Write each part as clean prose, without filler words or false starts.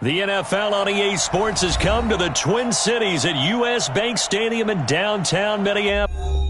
The NFL on EA Sports has come to the Twin Cities at U.S. Bank Stadium in downtown Minneapolis.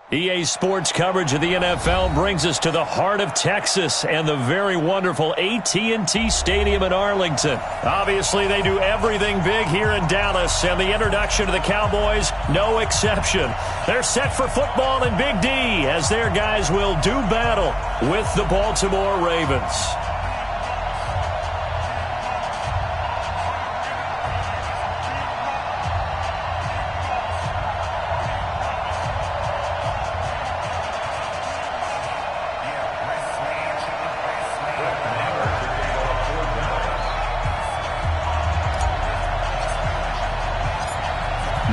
EA Sports coverage of the NFL brings us to the heart of Texas and the very wonderful AT&T Stadium in Arlington. Obviously, they do everything big here in Dallas, and the introduction to the Cowboys, no exception. They're set for football in Big D as their guys will do battle with the Baltimore Ravens.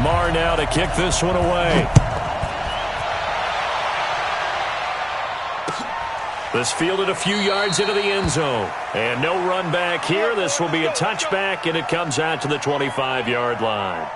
Marr now to kick this one away. This fielded a few yards into the end zone. And no run back here. This will be a touchback, and it comes out to the 25-yard line.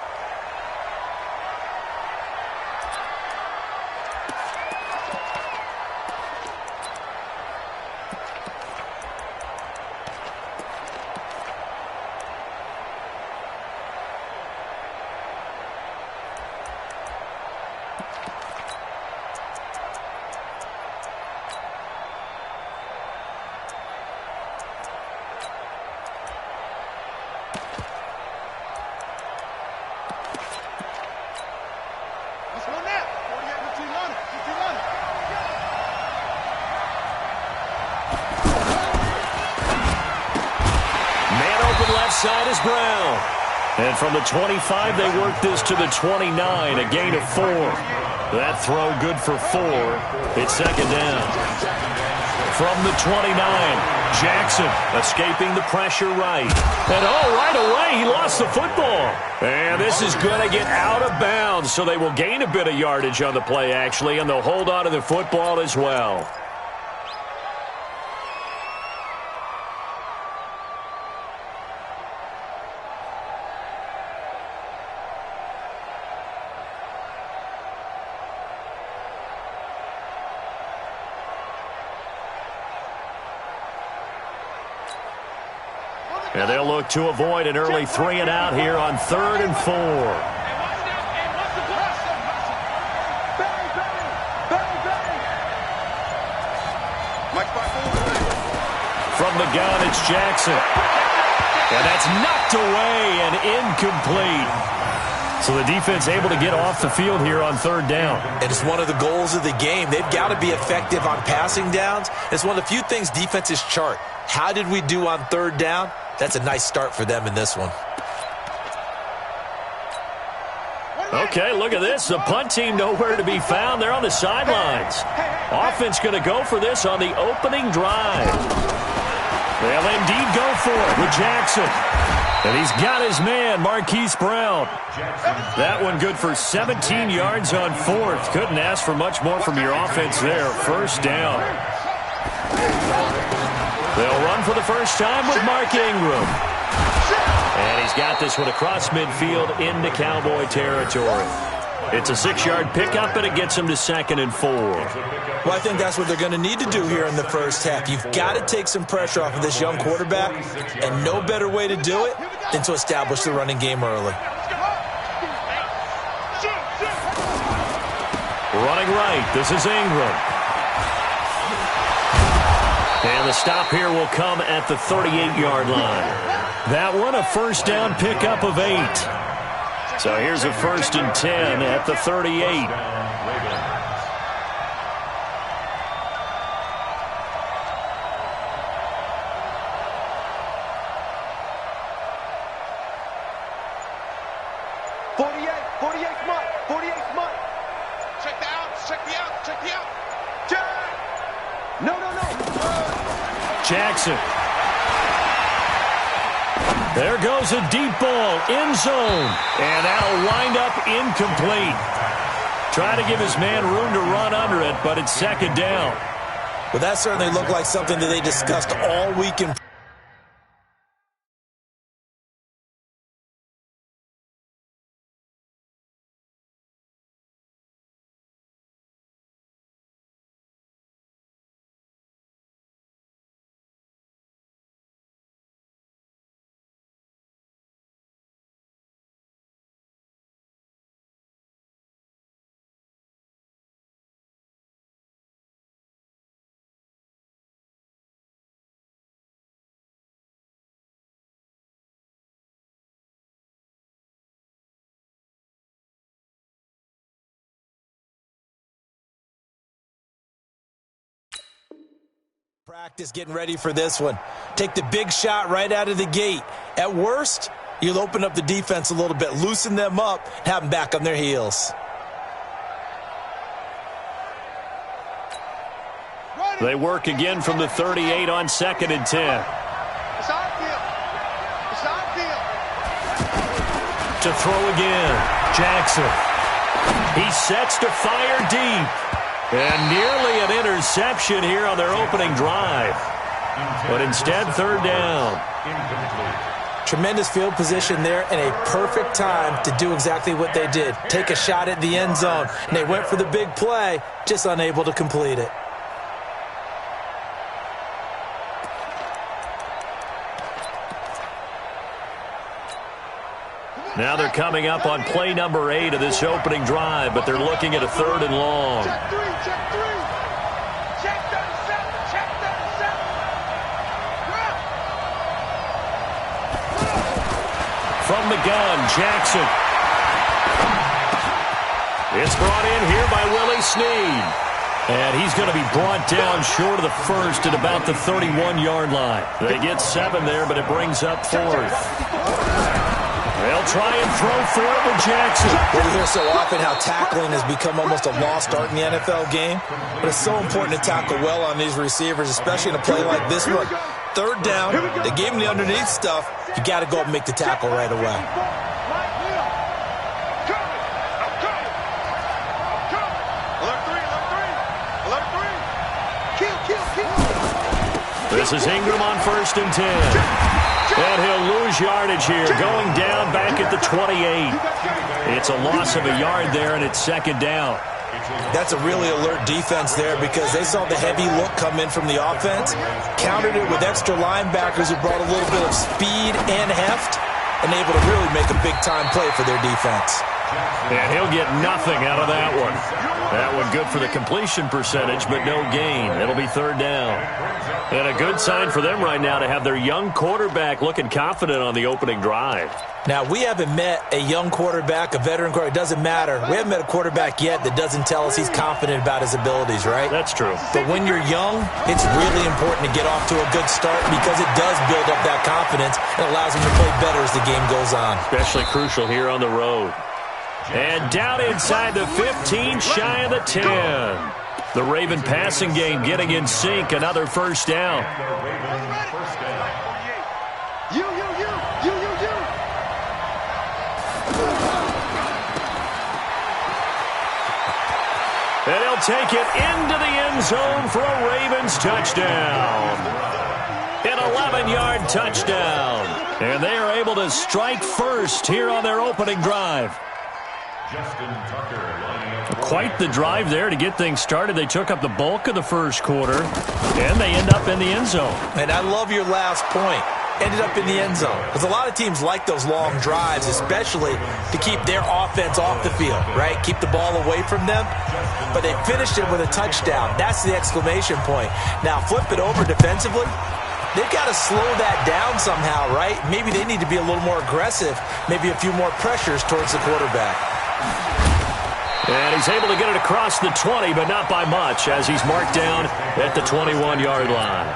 Side is Brown. And from the 25, they work this to the 29, a gain of 4. That throw good for 4. It's second down. From the 29, Jackson escaping the pressure right. And right away, he lost the football. And this is going to get out of bounds, so they will gain a bit of yardage on the play, actually, and they'll hold on to the football as well. And they'll look to avoid an early 3 and out here on 3rd and 4. From the gun, it's Jackson. And that's knocked away and incomplete. So the defense able to get off the field here on 3rd down. And it's one of the goals of the game. They've got to be effective on passing downs. It's one of the few things defenses chart. How did we do on 3rd down? That's a nice start for them in this one. Okay, look at this. The punt team nowhere to be found. They're on the sidelines. Offense going to go for this on the opening drive. They'll indeed go for it with Jackson. And he's got his man, Marquise Brown. That one good for 17 yards on 4th. Couldn't ask for much more from your offense there. 1st down. They'll run for the first time with Mark Ingram. And he's got this one across midfield into Cowboy territory. It's a 6-yard pickup, and it gets him to 2nd and 4. Well, I think that's what they're going to need to do here in the first half. You've got to take some pressure off of this young quarterback, and no better way to do it than to establish the running game early. Running right, this is Ingram. And the stop here will come at the 38-yard line. That one, a 1st down pickup of 8. So here's a 1st and 10 at the 38. Jackson. There goes a deep ball, end zone, and that'll wind up incomplete. Try to give his man room to run under it, but it's 2nd down. Well, that certainly looked like something that they discussed all week in Practice getting ready for this one. Take the big shot right out of the gate. At worst, you'll open up the defense a little bit, loosen them up, and have them back on their heels. They work again from the 38 on 2nd and 10. To throw again, Jackson. He sets to fire deep. And nearly an interception here on their opening drive. But instead, 3rd down. Tremendous field position there and a perfect time to do exactly what they did. Take a shot at the end zone. And they went for the big play, just unable to complete it. Now they're coming up on play number 8 of this opening drive, but they're looking at a 3rd and long. Check 3, check 3. Check 37, check 37. From the gun, Jackson. It's brought in here by Willie Snead. And he's going to be brought down short of the first at about the 31-yard line. They get 7 there, but it brings up 4th. They'll try and throw for it with Jackson. Well, we hear so often how tackling has become almost a lost art in the NFL game. But it's so important to tackle well on these receivers, especially in a play like this one. 3rd down, they gave him the underneath stuff. You got to go up and make the tackle right away. This is Ingram on 1st and 10. And he'll lose yardage here, going down back at the 28. It's a loss of a yard there, and it's 2nd down. That's a really alert defense there because they saw the heavy look come in from the offense, countered it with extra linebackers who brought a little bit of speed and heft, and able to really make a big-time play for their defense. And he'll get nothing out of that one. That one good for the completion percentage, but no gain. It'll be 3rd down. And a good sign for them right now to have their young quarterback looking confident on the opening drive. Now, we haven't met a young quarterback, a veteran quarterback. It doesn't matter. We haven't met a quarterback yet that doesn't tell us he's confident about his abilities, right? That's true. But when you're young, it's really important to get off to a good start because it does build up that confidence and allows him to play better as the game goes on. Especially crucial here on the road. And down inside the 15, shy of the 10. The Raven passing game getting in sync, another 1st down. And he'll take it into the end zone for a Ravens touchdown. An 11-yard touchdown. And they are able to strike first here on their opening drive. Quite the drive there to get things started. They took up the bulk of the first quarter, and they end up in the end zone. And I love your last point. Ended up in the end zone. Because a lot of teams like those long drives, especially to keep their offense off the field, right? Keep the ball away from them. But they finished it with a touchdown. That's the exclamation point. Now, flip it over defensively. They've got to slow that down somehow, right? Maybe they need to be a little more aggressive. Maybe a few more pressures towards the quarterback. And he's able to get it across the 20, but not by much, as he's marked down at the 21-yard line.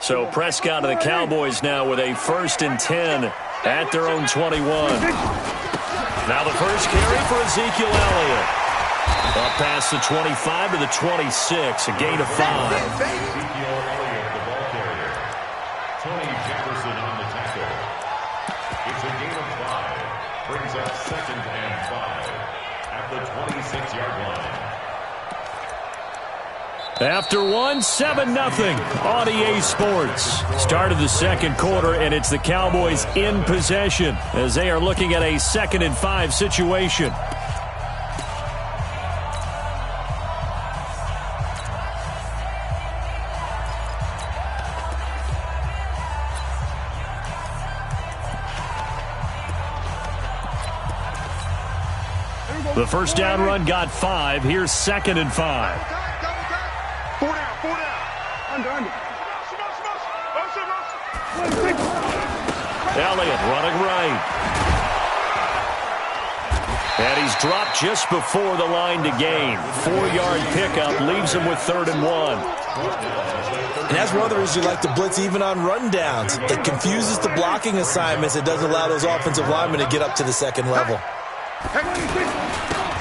So Prescott and the Cowboys now with a 1st and 10 at their own 21. Now the first carry for Ezekiel Elliott. Up past the 25 to the 26, a gain of 5. Ezekiel Elliott, the ball carrier. Tony Jefferson on the tackle. It's a gain of 5. Brings up 2nd and 5 at the 26-yard line. After one, 7-0 on EA Sports. Start of the second quarter, and it's the Cowboys in possession as they are looking at a 2nd and 5 situation. The first down run got 5. Here's 2nd and 5. 4 down. Under. Elliott running right. And he's dropped just before the line to gain. 4-yard pickup leaves him with 3rd and 1. And that's one of the reasons you like to blitz even on rundowns. It confuses the blocking assignments. It doesn't allow those offensive linemen to get up to the second level.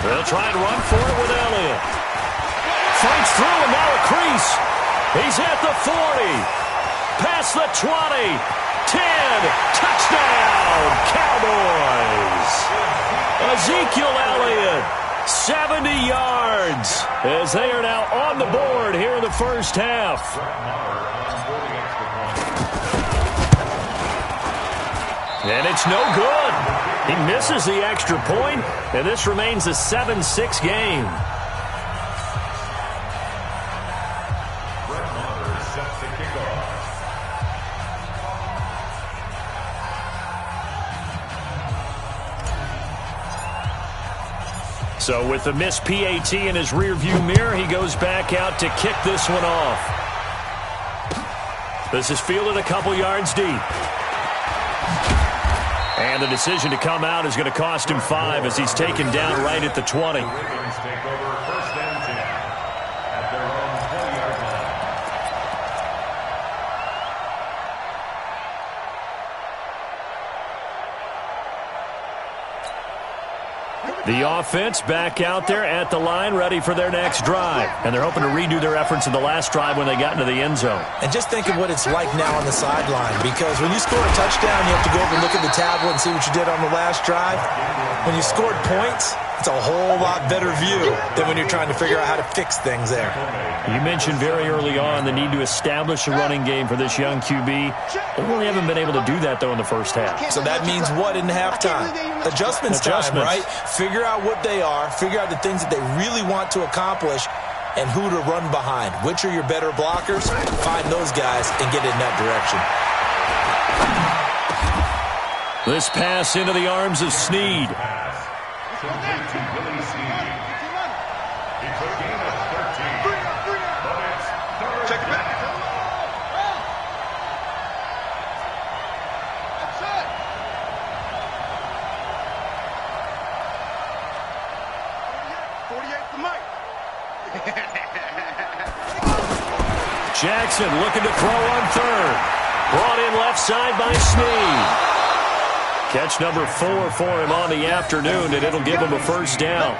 They'll try and run for it with Elliott. Fights through and now a crease. He's at the 40. Past the 20. 10. Touchdown, Cowboys. Ezekiel Elliott, 70 yards, as they are now on the board here in the first half. And it's no good. He misses the extra point, and this remains a 7-6 game. So with the missed PAT in his rearview mirror, he goes back out to kick this one off. This is fielded a couple yards deep. And the decision to come out is going to cost him 5 as he's taken down right at the 20. The offense back out there at the line, ready for their next drive. And they're hoping to redo their efforts in the last drive when they got into the end zone. And just think of what it's like now on the sideline, because when you score a touchdown, you have to go over and look at the tablet and see what you did on the last drive. When you scored points, it's a whole lot better view than when you're trying to figure out how to fix things there. You mentioned very early on the need to establish a running game for this young QB. They really haven't been able to do that, though, in the first half. So that means what in halftime? Adjustments time, right? Figure out what they are, figure out the things that they really want to accomplish, and who to run behind. Which are your better blockers? Find those guys and get in that direction. This pass into the arms of Snead. Check it back. Jackson looking to throw on 3rd. Brought in left side by Snead. Catch number 4 for him on the afternoon, and it'll give him a first down.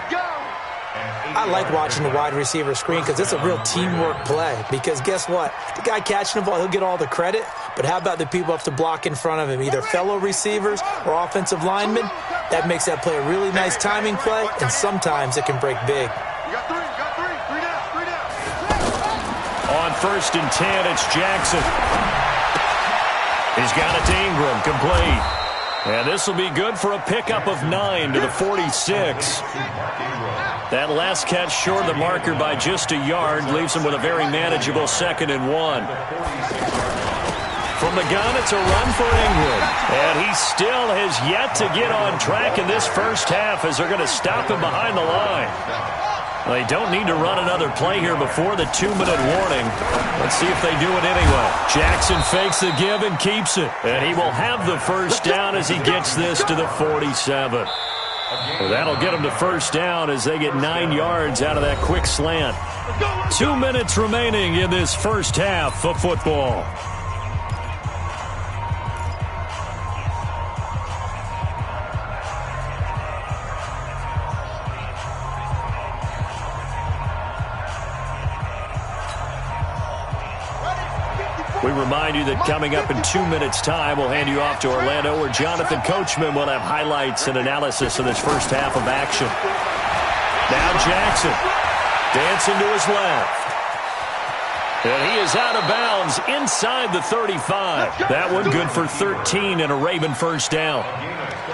I like watching the wide receiver screen because it's a real teamwork play. Because guess what? The guy catching the ball, he'll get all the credit. But how about the people have to block in front of him, either fellow receivers or offensive linemen? That makes that play a really nice timing play, and sometimes it can break big. You got 3 down. On 1st and 10, it's Jackson. He's got it to Ingram, complete. And this will be good for a pickup of 9 to the 46. That last catch short of the marker by just a yard leaves him with a very manageable 2nd and 1. From the gun, it's a run for Ingram. And he still has yet to get on track in this first half as they're going to stop him behind the line. They don't need to run another play here before the 2-minute warning. Let's see if they do it anyway. Jackson fakes the give and keeps it. And he will have the first down as he gets this to the 47. Well, that'll get him to first down as they get 9 yards out of that quick slant. 2 minutes remaining in this first half of football. We remind you that coming up in 2 minutes' time, we'll hand you off to Orlando, where Jonathan Coachman will have highlights and analysis of this first half of action. Now Jackson dancing to his left. And he is out of bounds inside the 35. That one good for 13 and a Raven first down.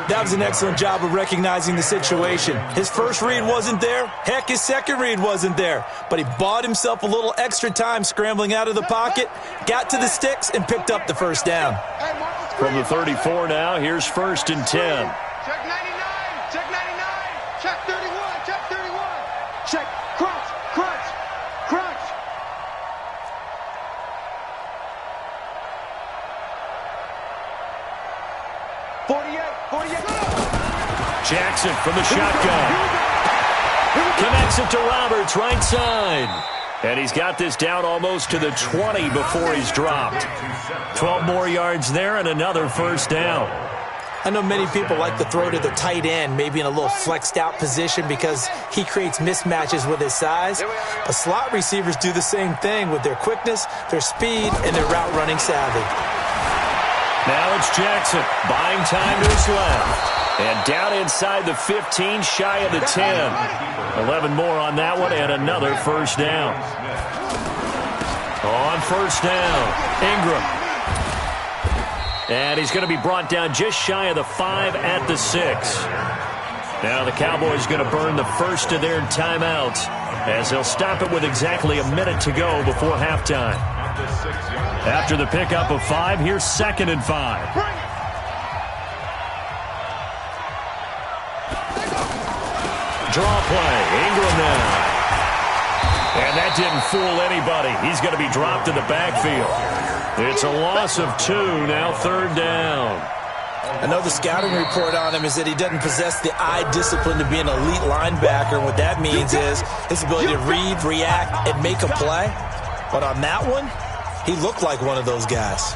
That was an excellent job of recognizing the situation. His first read wasn't there. Heck, his second read wasn't there. But he bought himself a little extra time scrambling out of the pocket, got to the sticks, and picked up the first down. From the 34 now, here's 1st and 10. Check 99, check 99, check 31, check 31. Check, crunch, crunch, crunch. Jackson from the shotgun. Connects it to Roberts, right side. And he's got this down almost to the 20 before he's dropped. 12 more yards there and another first down. I know many people like to throw to the tight end, maybe in a little flexed out position because he creates mismatches with his size. But slot receivers do the same thing with their quickness, their speed, and their route running savvy. Now it's Jackson buying time to his left. And down inside the 15, shy of the 10. 11 more on that one and another first down. On first down, Ingram. And he's going to be brought down just shy of the 5 at the 6. Now the Cowboys going to burn the first of their timeouts as they'll stop it with exactly a minute to go before halftime. After the pickup of 5, here's 2nd and 5. Draw play, Ingram now. And that didn't fool anybody. He's going to be dropped in the backfield. It's a loss of 2, now 3rd down. I know the scouting report on him is that he doesn't possess the eye discipline to be an elite linebacker. What that means is his ability to read, react, and make a play. But on that one, he looked like one of those guys.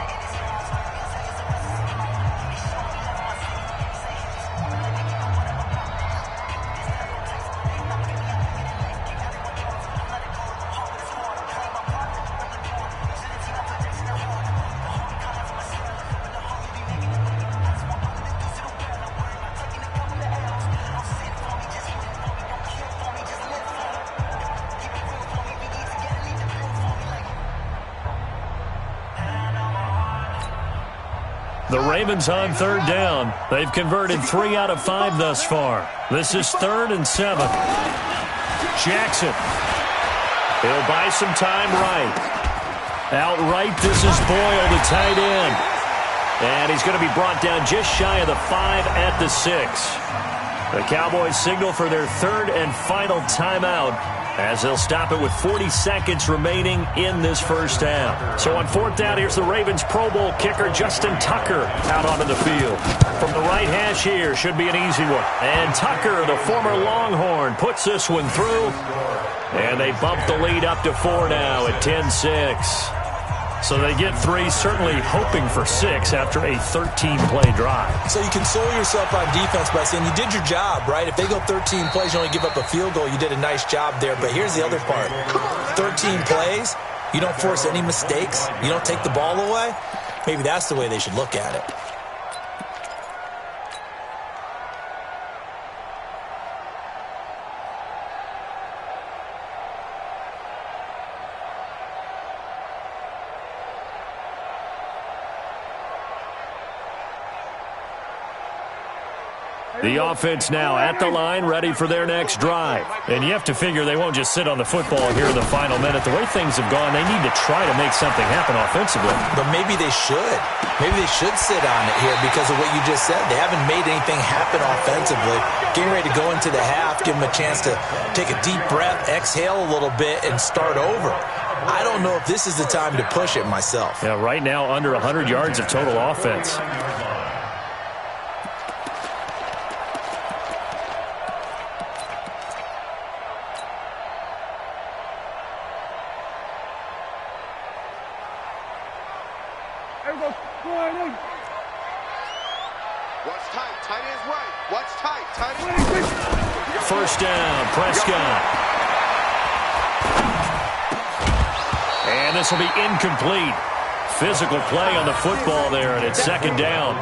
The Ravens on 3rd down. They've converted 3 out of 5 thus far. This is 3rd and 7. Jackson. He'll buy some time right. Outright, this is Boyle, the tight end. And he's going to be brought down just shy of the 5 at the 6. The Cowboys signal for their 3rd and final timeout as they'll stop it with 40 seconds remaining in this first half. So on 4th down, here's the Ravens Pro Bowl kicker Justin Tucker out onto the field. From the right hash here, should be an easy one. And Tucker, the former Longhorn, puts this one through. And they bump the lead up to 4 now at 10-6. So they get 3, certainly hoping for 6 after a 13-play drive. So you console yourself on defense by saying you did your job, right? If they go 13 plays, you only give up a field goal, you did a nice job there. But here's the other part. 13 plays, you don't force any mistakes, you don't take the ball away. Maybe that's the way they should look at it. The offense now at the line, ready for their next drive. And you have to figure they won't just sit on the football here in the final minute. The way things have gone, they need to try to make something happen offensively. But maybe they should. Maybe they should sit on it here because of what you just said. They haven't made anything happen offensively. Getting ready to go into the half, give them a chance to take a deep breath, exhale a little bit, and start over. I don't know if this is the time to push it myself. Yeah, right now under 100 yards of total offense. First down, Prescott. And this will be incomplete. Physical play on the football there, and it's second down.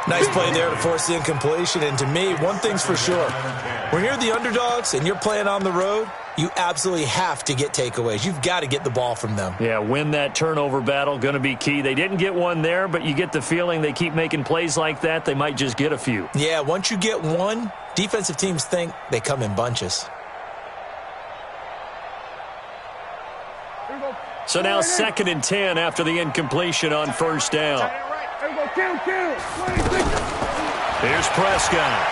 Nice play there to force the incompletion. And to me, one thing's for sure. When you're the underdogs and you're playing on the road, you absolutely have to get takeaways. You've got to get the ball from them. Yeah, win that turnover battle, going to be key. They didn't get one there, but you get the feeling they keep making plays like that, they might just get a few. Yeah, once you get one, defensive teams think they come in bunches. So now 2nd and 10 after the incompletion on first down. Here's Prescott.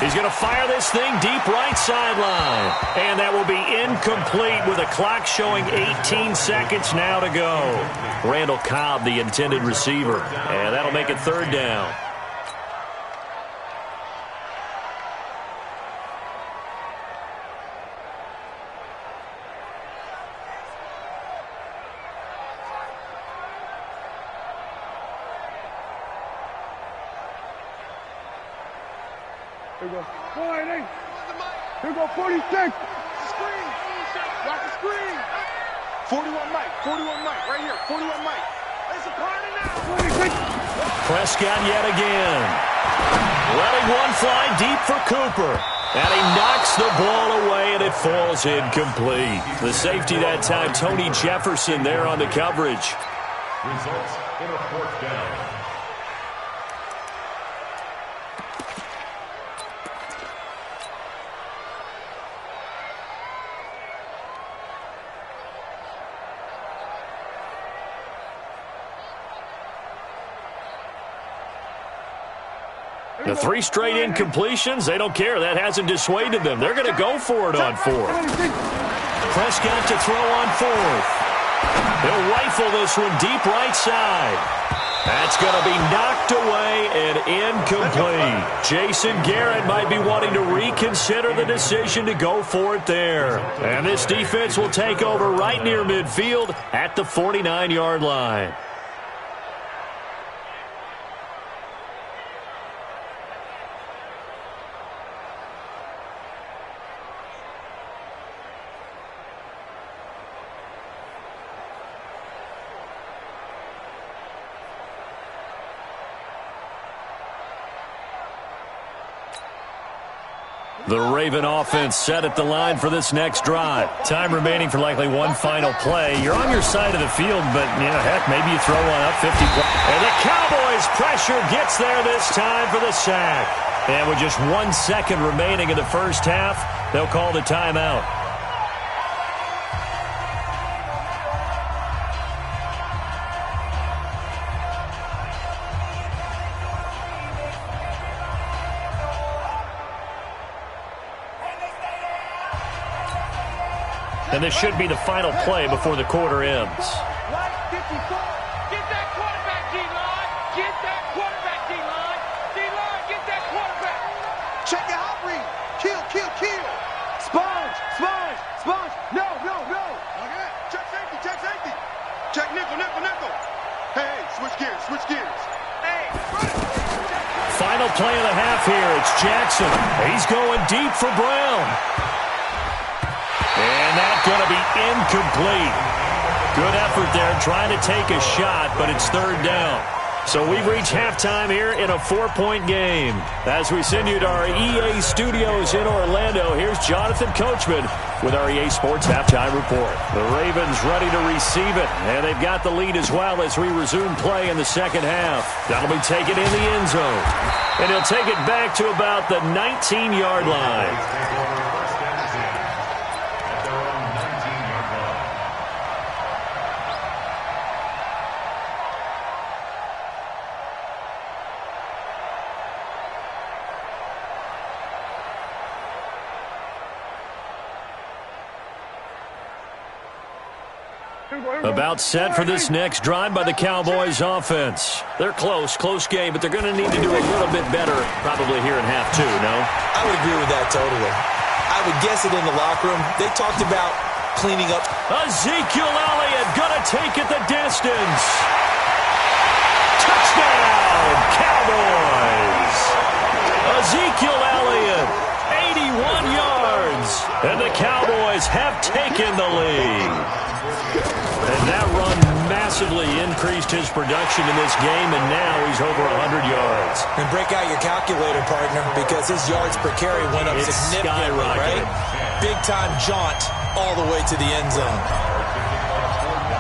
He's going to fire this thing deep right sideline. And that will be incomplete with a clock showing 18 seconds now to go. Randall Cobb, the intended receiver. And that'll make it 3rd down. Here we go. 4-8. Here we go. 46. Screen. Watch the screen. 41 Mike. 41 Mike. Right here. 41 Mike. It's a party now. 46. Prescott yet again. Letting one fly deep for Cooper. And he knocks the ball away, and it falls incomplete. The safety that time, Tony Jefferson there on the coverage. Results in a 4th down. The 3 straight incompletions, they don't care. That hasn't dissuaded them. They're going to go for it on 4th. Prescott to throw on 4th. He'll rifle this one deep right side. That's going to be knocked away and incomplete. Jason Garrett might be wanting to reconsider the decision to go for it there. And this defense will take over right near midfield at the 49-yard line. The Raven offense set at the line for this next drive. Time remaining for likely one final play. You're on your side of the field, but, heck, maybe you throw one up 50. And the Cowboys pressure gets there this time for the sack. And with just 1 second remaining in the first half, they'll call the timeout. And this should be the final play before the quarter ends. Get that quarterback, D-line. Get that quarterback, D-line. D-line, get that quarterback. Check your hot read. Kill, kill, kill. Sponge, sponge, sponge. No, no, no. Okay. Check safety, check safety. Check nickel, nickel, nickel. Hey, switch gears, switch gears. Hey, final play of the half here. It's Jackson. He's going deep for Brown. And that's going to be incomplete. Good effort there trying to take a shot, but it's 3rd down. So we've reached halftime here in a 4-point game. As we send you to our EA studios in Orlando, here's Jonathan Coachman with our EA Sports Halftime Report. The Ravens ready to receive it, and they've got the lead as well as we resume play in the second half. That'll be taken in the end zone. And he'll take it back to about the 19-yard line. About set for this next drive by the Cowboys offense. They're close game, but they're going to need to do a little bit better probably here in half 2, no? I would agree with that totally. I would guess it in the locker room. They talked about cleaning up. Ezekiel Elliott going to take it the distance. Touchdown, Cowboys. Ezekiel Elliott, 81 yards. And the Cowboys have taken the lead. And that run massively increased his production in this game, and now he's over 100 yards. And break out your calculator, partner, because his yards per carry went up significantly, right? Big-time jaunt all the way to the end zone.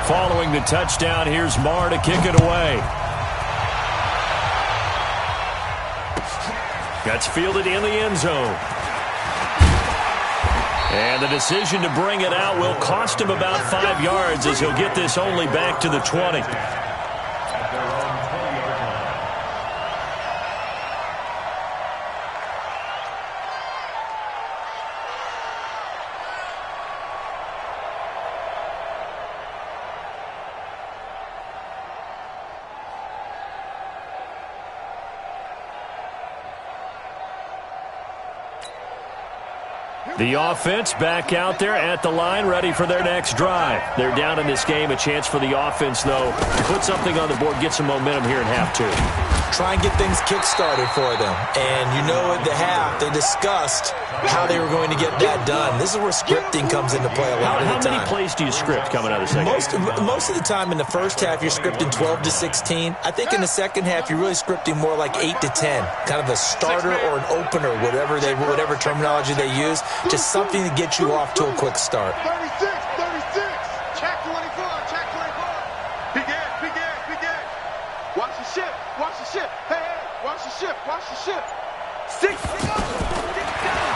Following the touchdown, here's Marr to kick it away. Gets fielded in the end zone. And the decision to bring it out will cost him about 5 yards as he'll get this only back to the 20. The offense back out there at the line, ready for their next drive. They're down in this game. A chance for the offense, though, to put something on the board, get some momentum here in half two. Try and get things kick-started for them. And you know at the half, they discussed how they were going to get that done. This is where scripting comes into play a lot of the time. How many plays do you script coming out of the second? Most of the time in the first half, you're scripting 12 to 16. I think in the second half, you're really scripting more like 8 to 10. Kind of a starter or an opener, whatever terminology they use. Just something to get you off to a quick start. 36. Check 24. Big edge. Watch the ship. Hey, watch the ship. 6.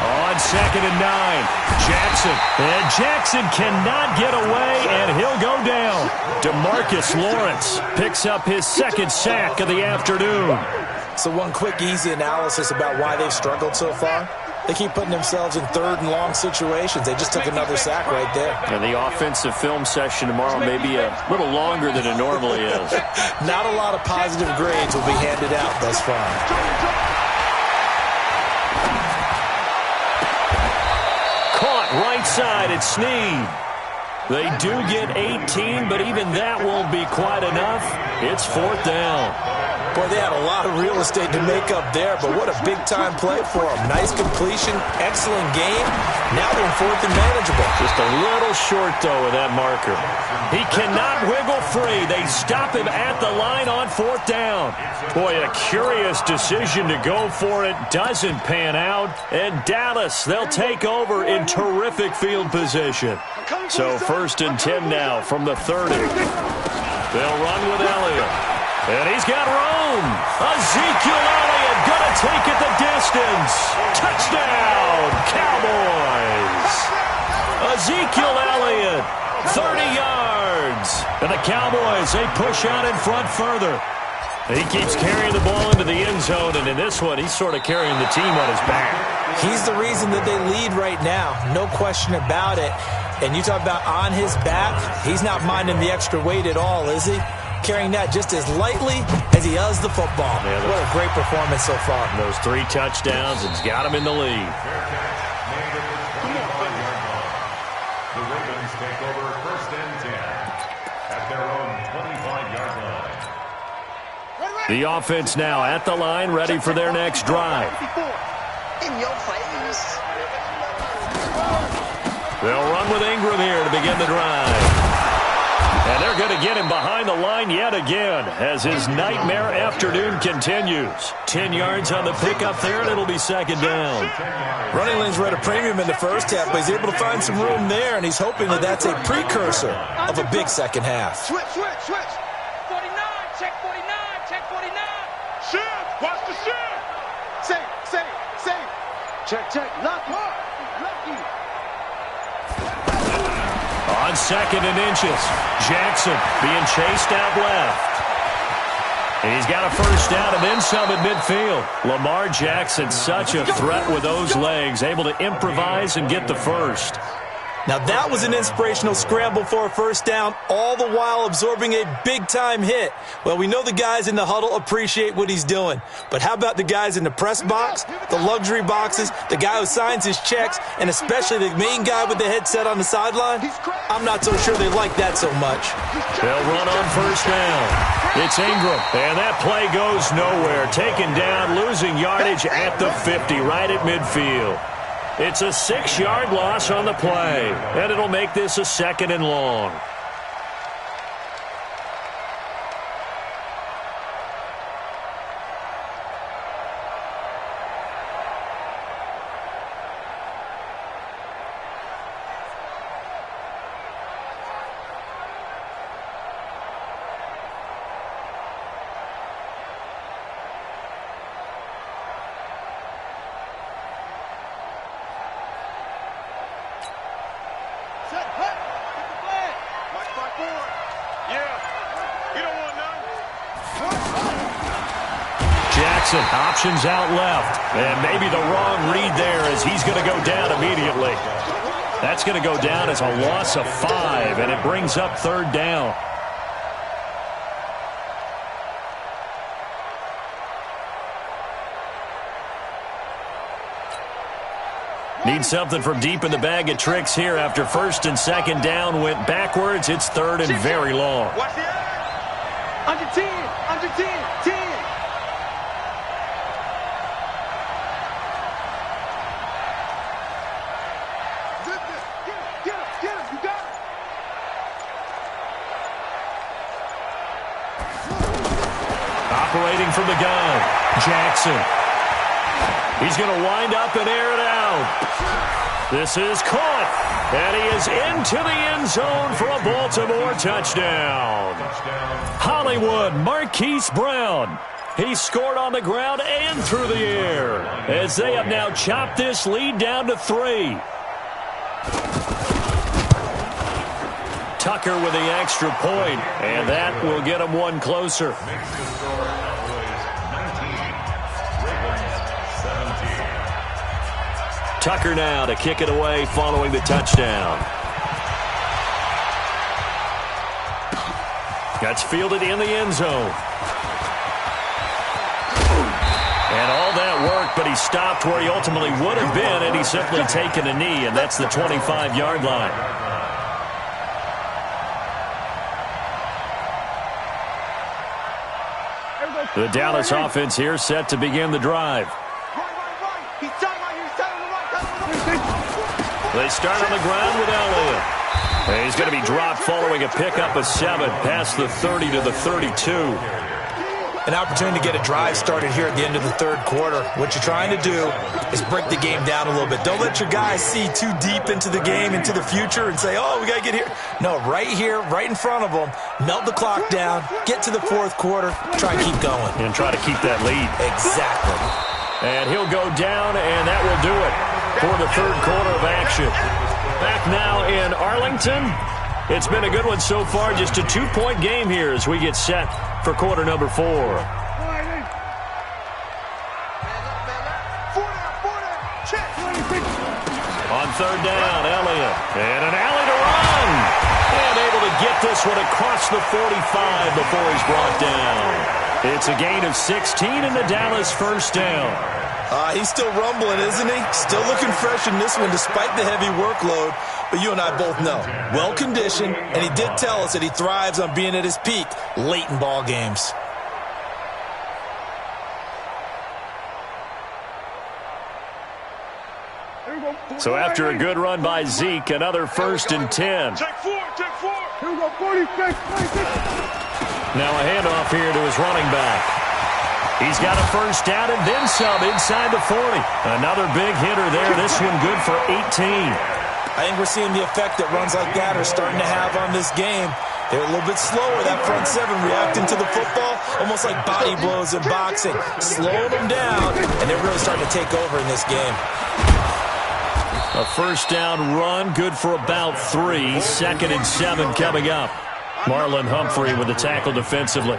On 2nd and 9, Jackson. And Jackson cannot get away, and he'll go down. DeMarcus Lawrence picks up his second sack of the afternoon. So one quick, easy analysis about why they've struggled so far. They keep putting themselves in third and long situations. They just took another sack right there. And the offensive film session tomorrow may be a little longer than it normally is. Not a lot of positive grades will be handed out thus far. Caught right side at Snead. They do get 18, but even that won't be quite enough. It's 4th down. Boy, they had a lot of real estate to make up there, but what a big-time play for them. Nice completion, excellent game. Now they're in 4th and manageable. Just a little short, though, with that marker. He cannot wiggle free. They stop him at the line on 4th down. Boy, a curious decision to go for it. Doesn't pan out. And Dallas, they'll take over in terrific field position. So 1st and 10 now from the 30. They'll run with Elliott. And he's got room. Ezekiel Elliott going to take it the distance. Touchdown, Cowboys. Ezekiel Elliott, 30 yards. And the Cowboys, they push out in front further. He keeps carrying the ball into the end zone, and in this one, he's sort of carrying the team on his back. He's the reason that they lead right now. No question about it. And you talk about on his back, he's not minding the extra weight at all, is he? Carrying that just as lightly as he does the football. Yeah, what a great performance so far. Those 3 touchdowns, it's got him in the lead. The Ravens take over 1st and 10 at their own 25-yard line. The offense now at the line, ready for their next drive. In your face. They'll run with Ingram here to begin the drive. And they're going to get him behind the line yet again as his nightmare afternoon continues. 10 yards on the pickup there, and it'll be 2nd down. Running lanes were at a premium in the first half, but he's able to find some room there, and he's hoping that that's a precursor of a big second half. Switch. 49, check 49. Shift, watch the shift. Save. Check. Lucky. On 2nd and inches, Jackson being chased out left. And he's got a 1st down and then some at midfield. Lamar Jackson, such a threat with those legs, able to improvise and get the 1st. Now that was an inspirational scramble for a 1st down, all the while absorbing a big-time hit. Well, we know the guys in the huddle appreciate what he's doing. But how about the guys in the press box, the luxury boxes, the guy who signs his checks, and especially the main guy with the headset on the sideline? I'm not so sure they like that so much. They'll run on 1st down. It's Ingram, and that play goes nowhere. Taken down, losing yardage at the 50, right at midfield. It's a 6-yard loss on the play, and it'll make this a 2nd and long. Options out left. And maybe the wrong read there as he's going to go down immediately. That's going to go down as a loss of 5, and it brings up 3rd down. Need something from deep in the bag of tricks here after 1st and 2nd down went backwards. It's 3rd and very long. Under 10, under 10, 10. Operating from the gun, Jackson. He's going to wind up and air it out. This is caught, and he is into the end zone for a Baltimore touchdown. Hollywood Marquise Brown. He scored on the ground and through the air as they have now chopped this lead down to 3. Tucker with the extra point, and that will get him one closer. Tucker now to kick it away following the touchdown. That's fielded in the end zone. And all that work, but he stopped where he ultimately would have been, and he's simply taken a knee, and that's the 25-yard line. The Dallas offense here set to begin the drive. They start on the ground with Elliott. And he's going to be dropped following a pickup of 7 past the 30 to the 32. An opportunity to get a drive started here at the end of the 3rd quarter. What you're trying to do is break the game down a little bit. Don't let your guys see too deep into the game, into the future, and say, oh, we got to get here. No, right here, right in front of them, melt the clock down, get to the 4th quarter, try and keep going. And try to keep that lead. Exactly. And he'll go down, and that will do it for the 3rd quarter of action. Back now in Arlington. It's been a good one so far. Just a 2-point game here as we get set for quarter number 4. On 3rd down, Elliott. And an alley to run. And able to get this one across the 45 before he's brought down. It's a gain of 16 and the Dallas 1st down. He's still rumbling, isn't he? Still looking fresh in this one despite the heavy workload. But you and I both know, well-conditioned, and he did tell us that he thrives on being at his peak late in ball games. So after a good run by Zeke, another 1st and 10. Take 4, take 4. Here we go, 46. Now a handoff here to his running back. He's got a 1st down and then some inside the 40. Another big hitter there. This one good for 18. I think we're seeing the effect that runs like that are starting to have on this game. They're a little bit slower, that front 7 reacting to the football, almost like body blows in boxing, slowing them down, and they're really starting to take over in this game. A 1st down run, good for about 3. 2nd and 7 coming up. Marlon Humphrey with the tackle defensively.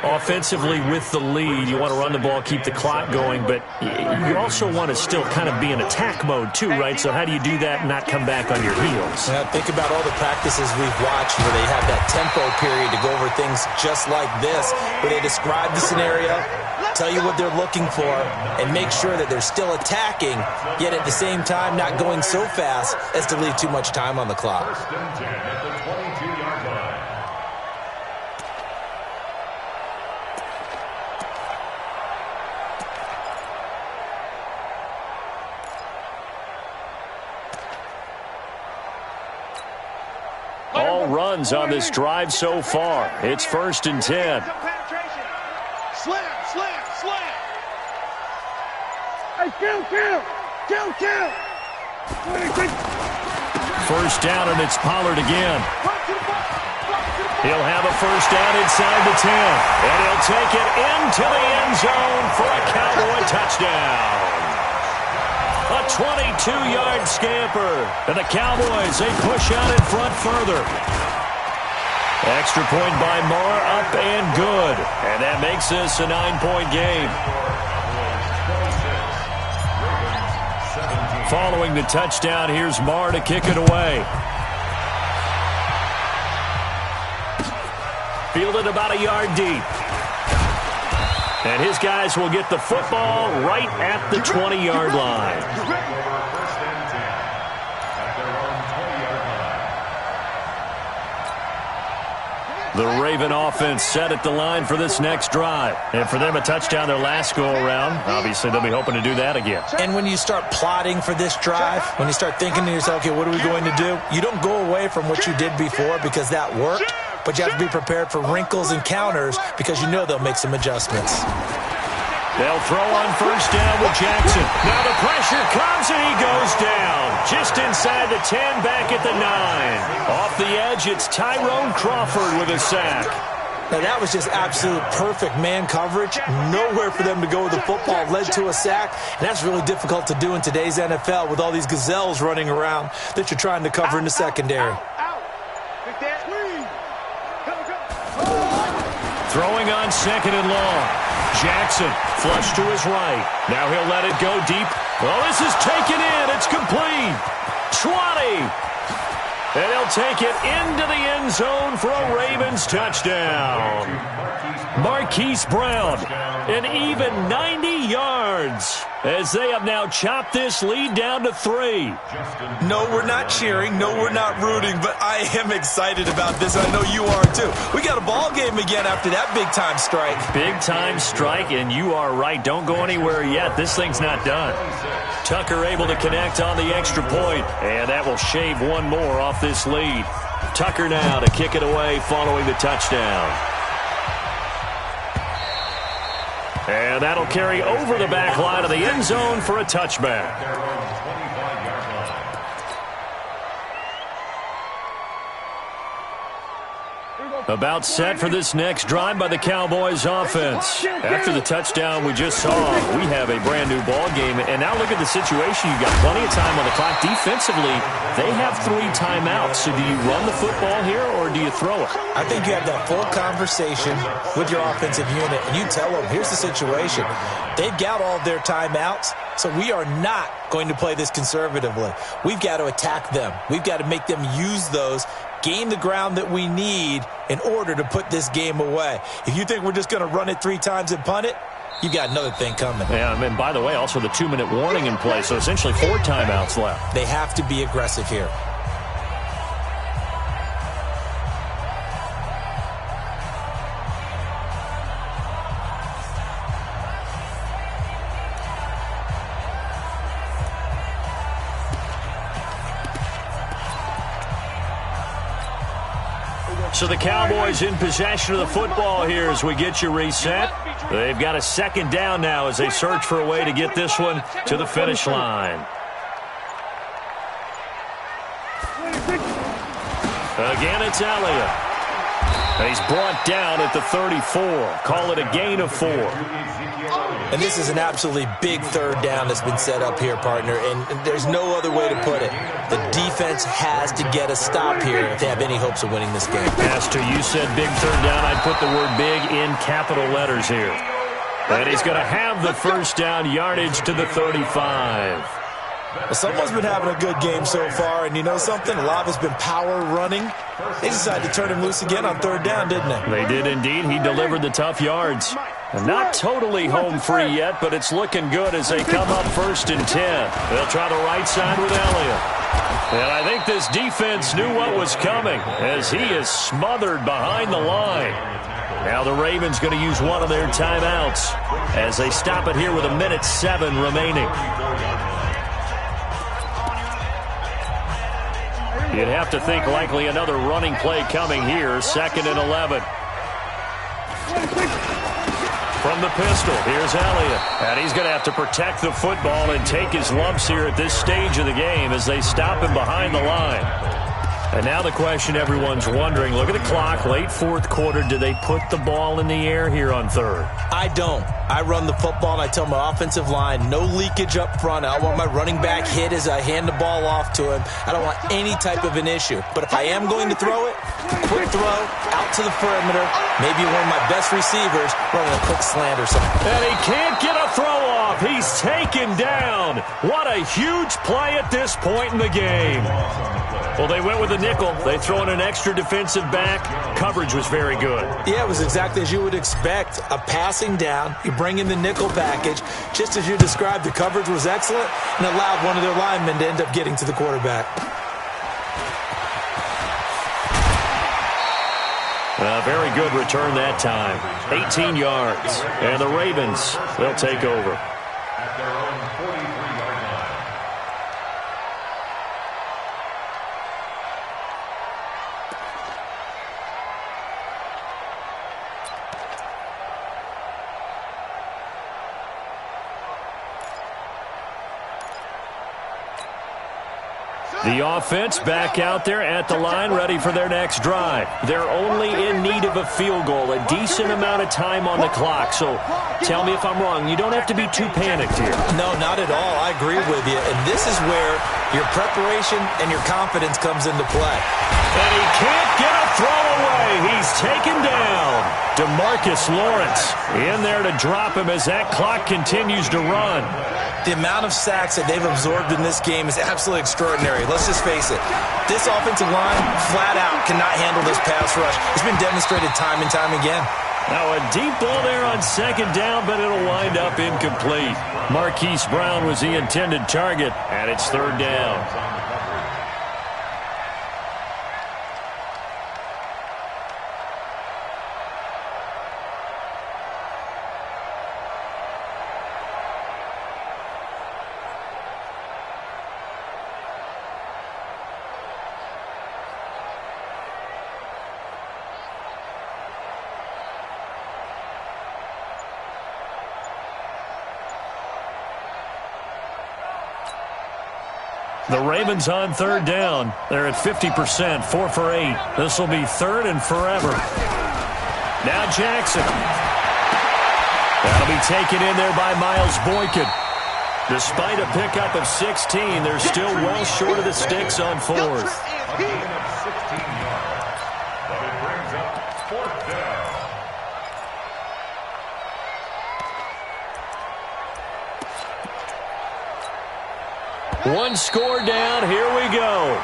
Offensively with the lead, you want to run the ball, keep the clock going, but you also want to still kind of be in attack mode too, right? So how do you do that and not come back on your heels? Yeah, think about all the practices we've watched where they have that tempo period to go over things just like this, where they describe the scenario, tell you what they're looking for, and make sure that they're still attacking, yet at the same time not going so fast as to leave too much time on the clock. 1st and 10 at the 22-yard line. no runs on this drive so far. It's 1st and 10. Slam. Hey, kill. 1st down, and it's Pollard again. He'll have a 1st down inside the 10. And he'll take it into the end zone for a Cowboy touchdown. A 22-yard scamper. And the Cowboys, they push out in front further. Extra point by Marr, up and good. And that makes this a 9-point game. Following the touchdown, here's Marr to kick it away. Fielded about a yard deep. And his guys will get the football right at the 20-yard line. The Raven offense set at the line for this next drive. And for them, a touchdown their last go-around. Obviously, they'll be hoping to do that again. And when you start plotting for this drive, when you start thinking to yourself, okay, what are we going to do? You don't go away from what you did before because that worked. But you have to be prepared for wrinkles and counters because you know they'll make some adjustments. They'll throw on 1st down with Jackson. Now the pressure comes and he goes down. Just inside the 10, back at the 9. Off the edge, it's Tyrone Crawford with a sack. Now that was just absolute perfect man coverage. Nowhere for them to go with the football. Led to a sack. And that's really difficult to do in today's NFL with all these gazelles running around that you're trying to cover in the secondary. Throwing on 2nd and long. Jackson, flush to his right. Now he'll let it go deep. Oh, this is taken in. It's complete. 20. And he'll take it into the end zone for a Ravens touchdown. Marquise Brown, an even 90 yards, as they have now chopped this lead down to 3. No, we're not cheering. No, we're not rooting. But I am excited about this. I know you are, too. We got a ball game again after that big-time strike. Big-time strike, and you are right. Don't go anywhere yet. This thing's not done. Tucker able to connect on the extra point, and that will shave one more off this lead. Tucker now to kick it away following the touchdown. And that'll carry over the back line of the end zone for a touchback. About set for this next drive by the Cowboys offense. After the touchdown we just saw, we have a brand new ball game. And now look at the situation. You've got plenty of time on the clock. Defensively, they have 3 timeouts. So do you run the football here or do you throw it? I think you have that full conversation with your offensive unit, and you tell them, here's the situation. They've got all of their timeouts, so we are not going to play this conservatively. We've got to attack them. We've got to make them use those, gain the ground that we need in order to put this game away. If you think we're just going to run it 3 times and punt it, you got another thing coming. Yeah, and by the way, also the 2-minute warning in play, so essentially 4 timeouts left. They have to be aggressive here. So the Cowboys in possession of the football here as we get you reset. They've got a 2nd down now as they search for a way to get this one to the finish line. Again, it's Elliott. He's brought down at the 34. Call it a gain of 4. And this is an absolutely big 3rd down that's been set up here, partner, and there's no other way to put it. The defense has to get a stop here if they have any hopes of winning this game. Pastor, you said big 3rd down. I'd put the word big in capital letters here. And he's going to have the 1st down, yardage to the 35. Well, someone's been having a good game so far, and you know something? A lot of it's been power running. They decided to turn him loose again on 3rd down, didn't they? They did indeed. He delivered the tough yards. Not totally home free yet, but it's looking good as they come up 1st and 10. They'll try the right side with Elliott. And I think this defense knew what was coming as he is smothered behind the line. Now the Ravens going to use one of their timeouts as they stop it here with 1:07 remaining. You'd have to think likely another running play coming here. 2nd and 11. From the pistol, here's Elliott. And he's going to have to protect the football and take his lumps here at this stage of the game as they stop him behind the line. And now the question everyone's wondering, look at the clock, late 4th quarter, do they put the ball in the air here on 3rd? I don't. I run the football and I tell my offensive line, no leakage up front. I want my running back hit as I hand the ball off to him. I don't want any type of an issue. But if I am going to throw it, quick throw, out to the perimeter, maybe one of my best receivers running a quick slant or something. And he can't get a throw off. He's taken down. What a huge play at this point in the game. Well, they went with a nickel. They throw in an extra defensive back. Coverage was very good. Yeah, it was exactly as you would expect. A passing down. You bring in the nickel package. Just as you described, the coverage was excellent and allowed one of their linemen to end up getting to the quarterback. A very good return that time. 18 yards. And the Ravens, they'll take over. At their own 43-yard line. The offense back out there at the line, ready for their next drive. They're only in need of a field goal, a decent amount of time on the clock. So tell me if I'm wrong. You don't have to be too panicked here. No, not at all. I agree with you. And this is where your preparation and your confidence comes into play. And he can't get a throw away. He's taken down. DeMarcus Lawrence in there to drop him as that clock continues to run. The amount of sacks that they've absorbed in this game is absolutely extraordinary. Let's just face it. This offensive line, flat out, cannot handle this pass rush. It's been demonstrated time and time again. Now a deep ball there on 2nd down, but it'll wind up incomplete. Marquise Brown was the intended target, and it's 3rd down. The Ravens on 3rd down. They're at 50%, 4 for 8. This will be 3rd and forever. Now Jackson. That'll be taken in there by Miles Boykin. Despite a pickup of 16, they're still well short of the sticks on 4th. A gain of 16 yards, but it brings up 4th down. One score down. Here we go.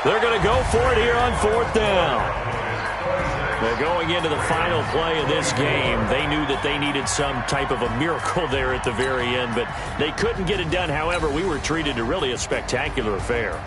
They're going to go for it here on 4th down. Well, going into the final play of this game, they knew that they needed some type of a miracle there at the very end, but they couldn't get it done. However, we were treated to really a spectacular affair.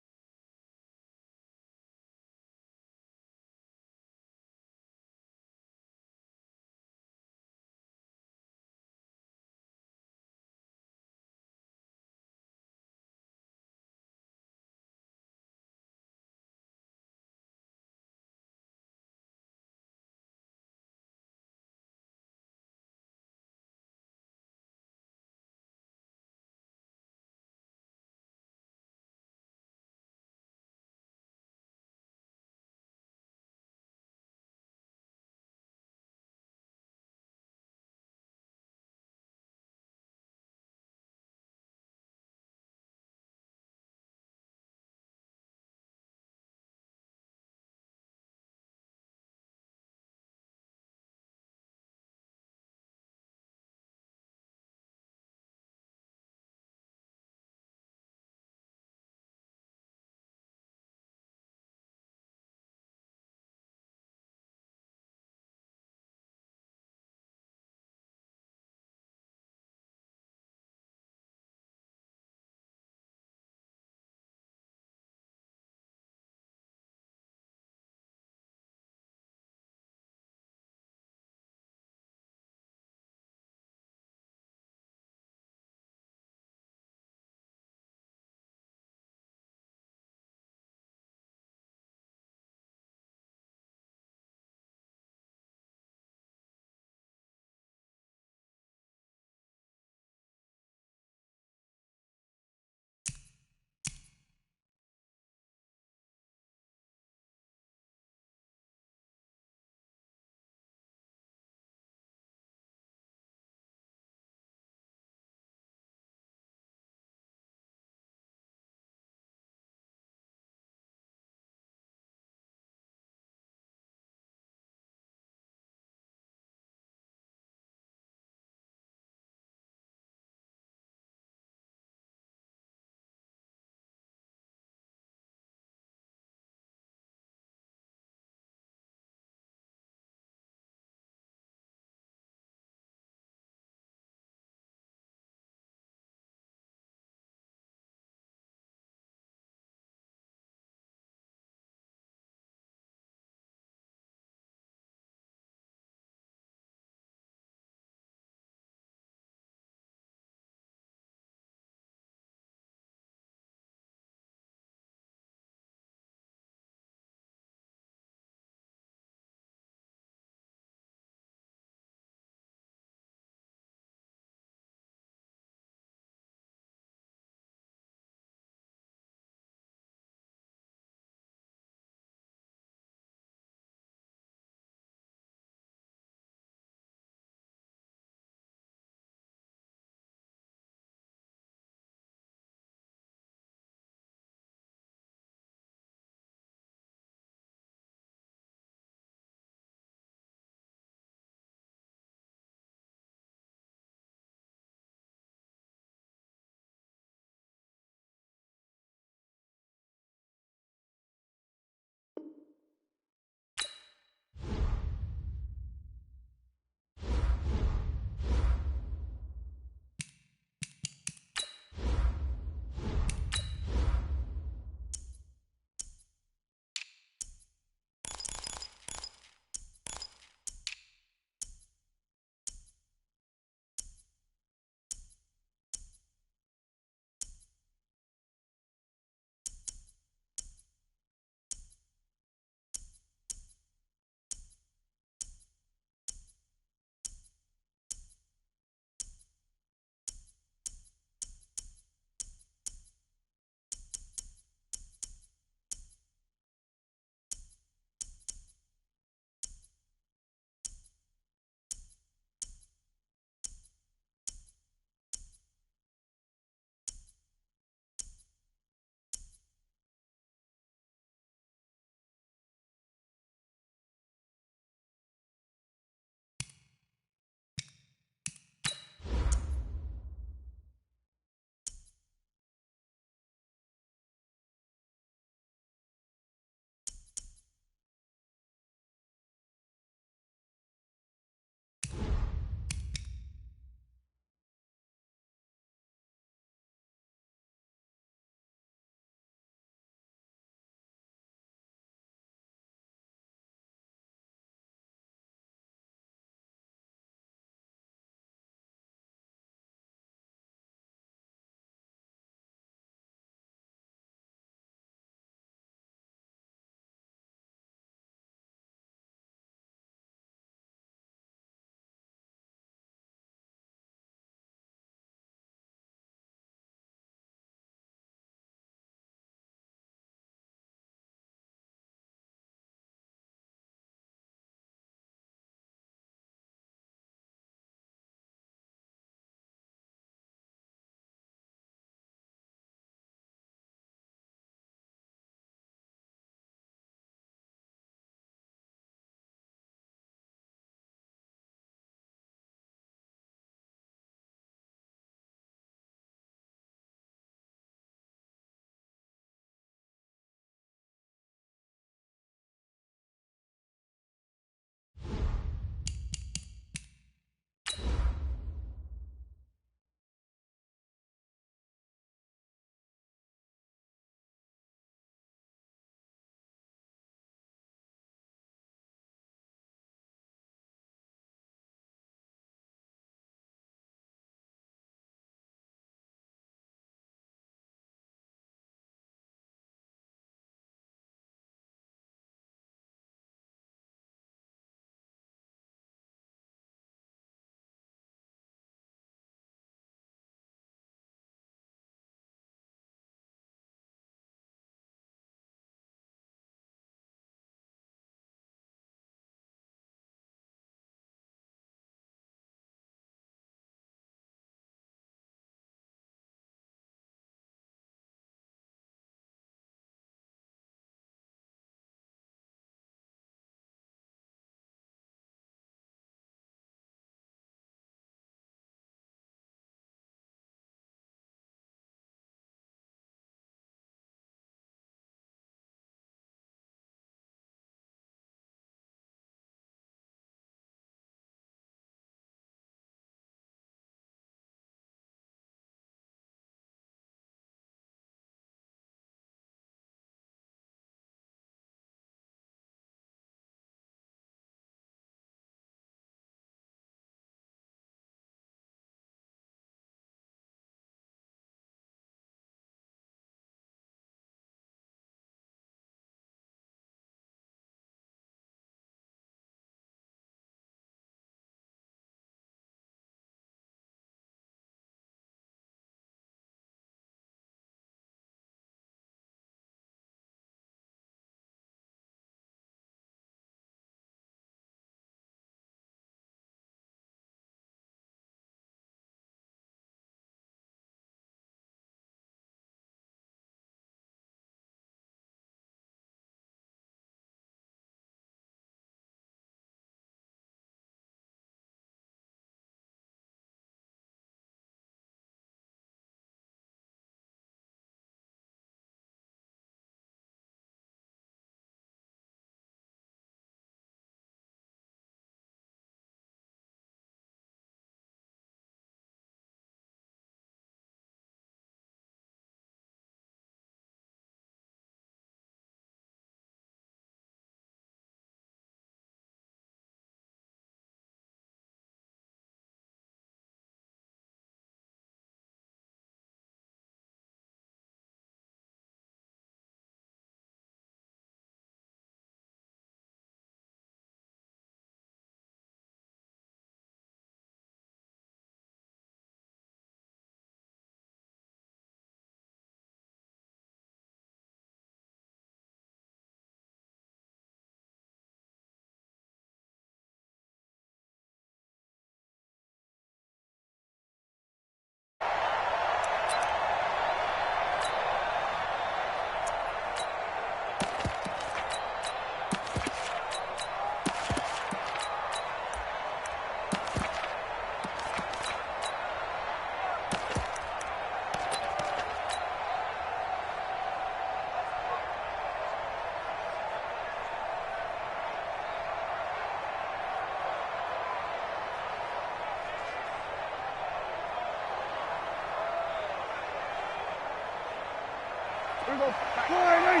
Here we go. 480.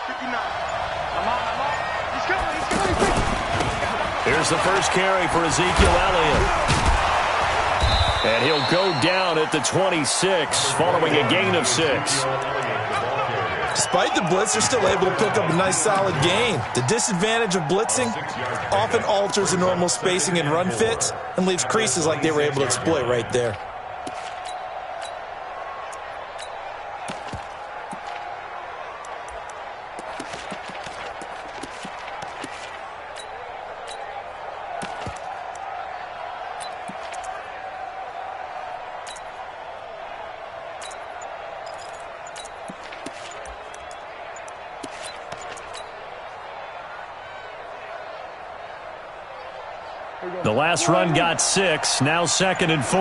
59. I'm on. He's coming. Here's the first carry for Ezekiel Elliott. And he'll go down at the 26 following a gain of 6. Despite the blitz, they're still able to pick up a nice solid gain. The disadvantage of blitzing often alters the normal spacing and run fits and leaves creases like they were able to exploit right there. The last run got 6, now 2nd and 4.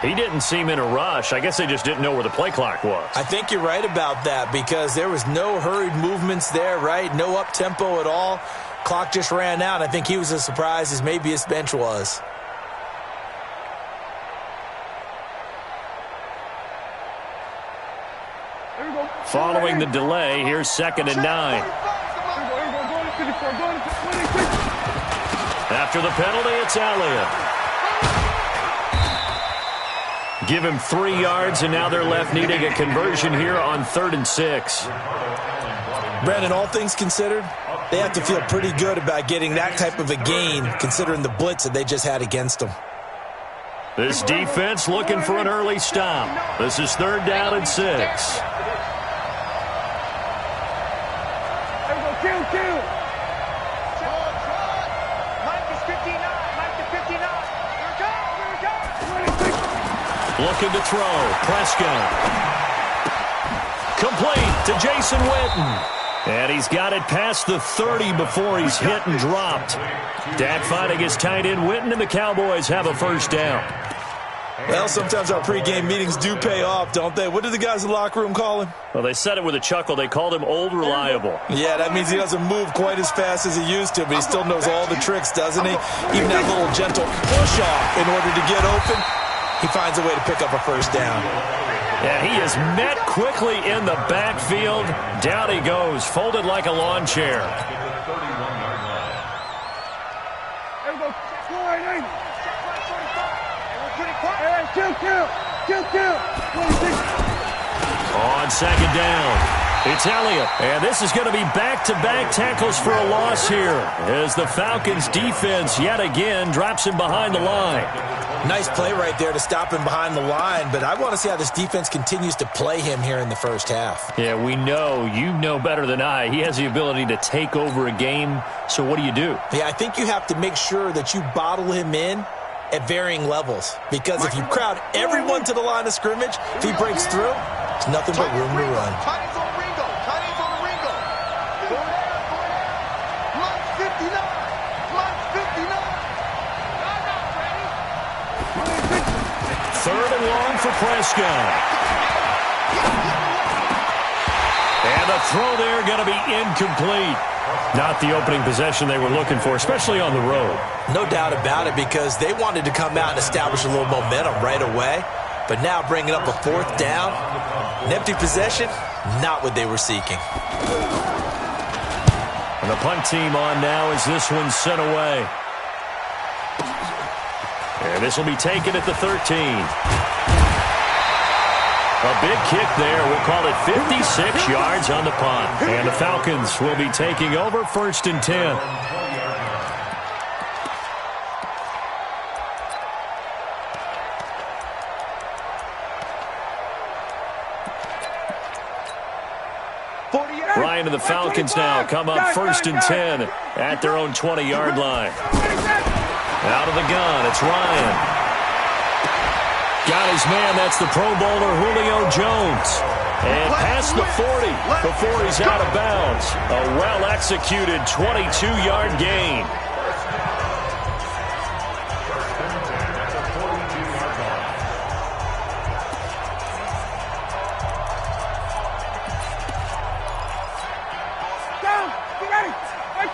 He didn't seem in a rush. I guess they just didn't know where the play clock was. I think you're right about that because there was no hurried movements there, right? No up-tempo at all. Clock just ran out. I think he was as surprised as maybe his bench was. Following the delay, here's 2nd and 9. After the penalty, it's Elliott. Give him 3 yards, and now they're left needing a conversion here on 3rd and 6. Brandon, all things considered, they have to feel pretty good about getting that type of a gain considering the blitz that they just had against them. This defense looking for an early stop. This is 3rd down and 6. Kill. Mike is 59. Mike is 59. Here we go. Looking to throw. Prescott. Complete to Jason Witten. And he's got it past the 30 before he's hit and dropped. Dak finding his tight end Witten, and the Cowboys have a first down. Well, sometimes our pregame meetings do pay off, don't they? What did the guys in the locker room call him? Well, they said it with a chuckle. They called him Old Reliable. Yeah, that means he doesn't move quite as fast as he used to, but he still knows all the tricks, doesn't he? Even that little gentle push-off in order to get open, he finds a way to pick up a first down. And he is met quickly in the backfield. Down he goes, folded like a lawn chair. Here we go. 480. Kill. 26. On 2nd down, it's Elliott. And this is going to be back-to-back tackles for a loss here as the Falcons' defense yet again drops him behind the line. Nice play right there to stop him behind the line, but I want to see how this defense continues to play him here in the first half. Yeah, we know. You know better than I. He has the ability to take over a game, so what do? Yeah, I think you have to make sure that you bottle him in at varying levels, because if you crowd everyone to the line of scrimmage, if he breaks through, it's nothing but room to run. Chinese on Ringo. Go down. Mike 59. Third and long for Prescott. And the throw there going to be incomplete. Not the opening possession they were looking for, especially on the road. No doubt about it, because they wanted to come out and establish a little momentum right away. But now bringing up a 4th down, an empty possession, not what they were seeking. And the punt team on now as this one's sent away. And this will be taken at the 13. A big kick there. We'll call it 56 yards on the punt. And the Falcons will be taking over 1st and 10. Ryan and the Falcons now come up 1st and 10 at their own 20-yard line. Out of the gun, it's Ryan. Got his man, that's the Pro Bowler Julio Jones. And past the 40 before he's out of bounds. A well-executed 22-yard gain.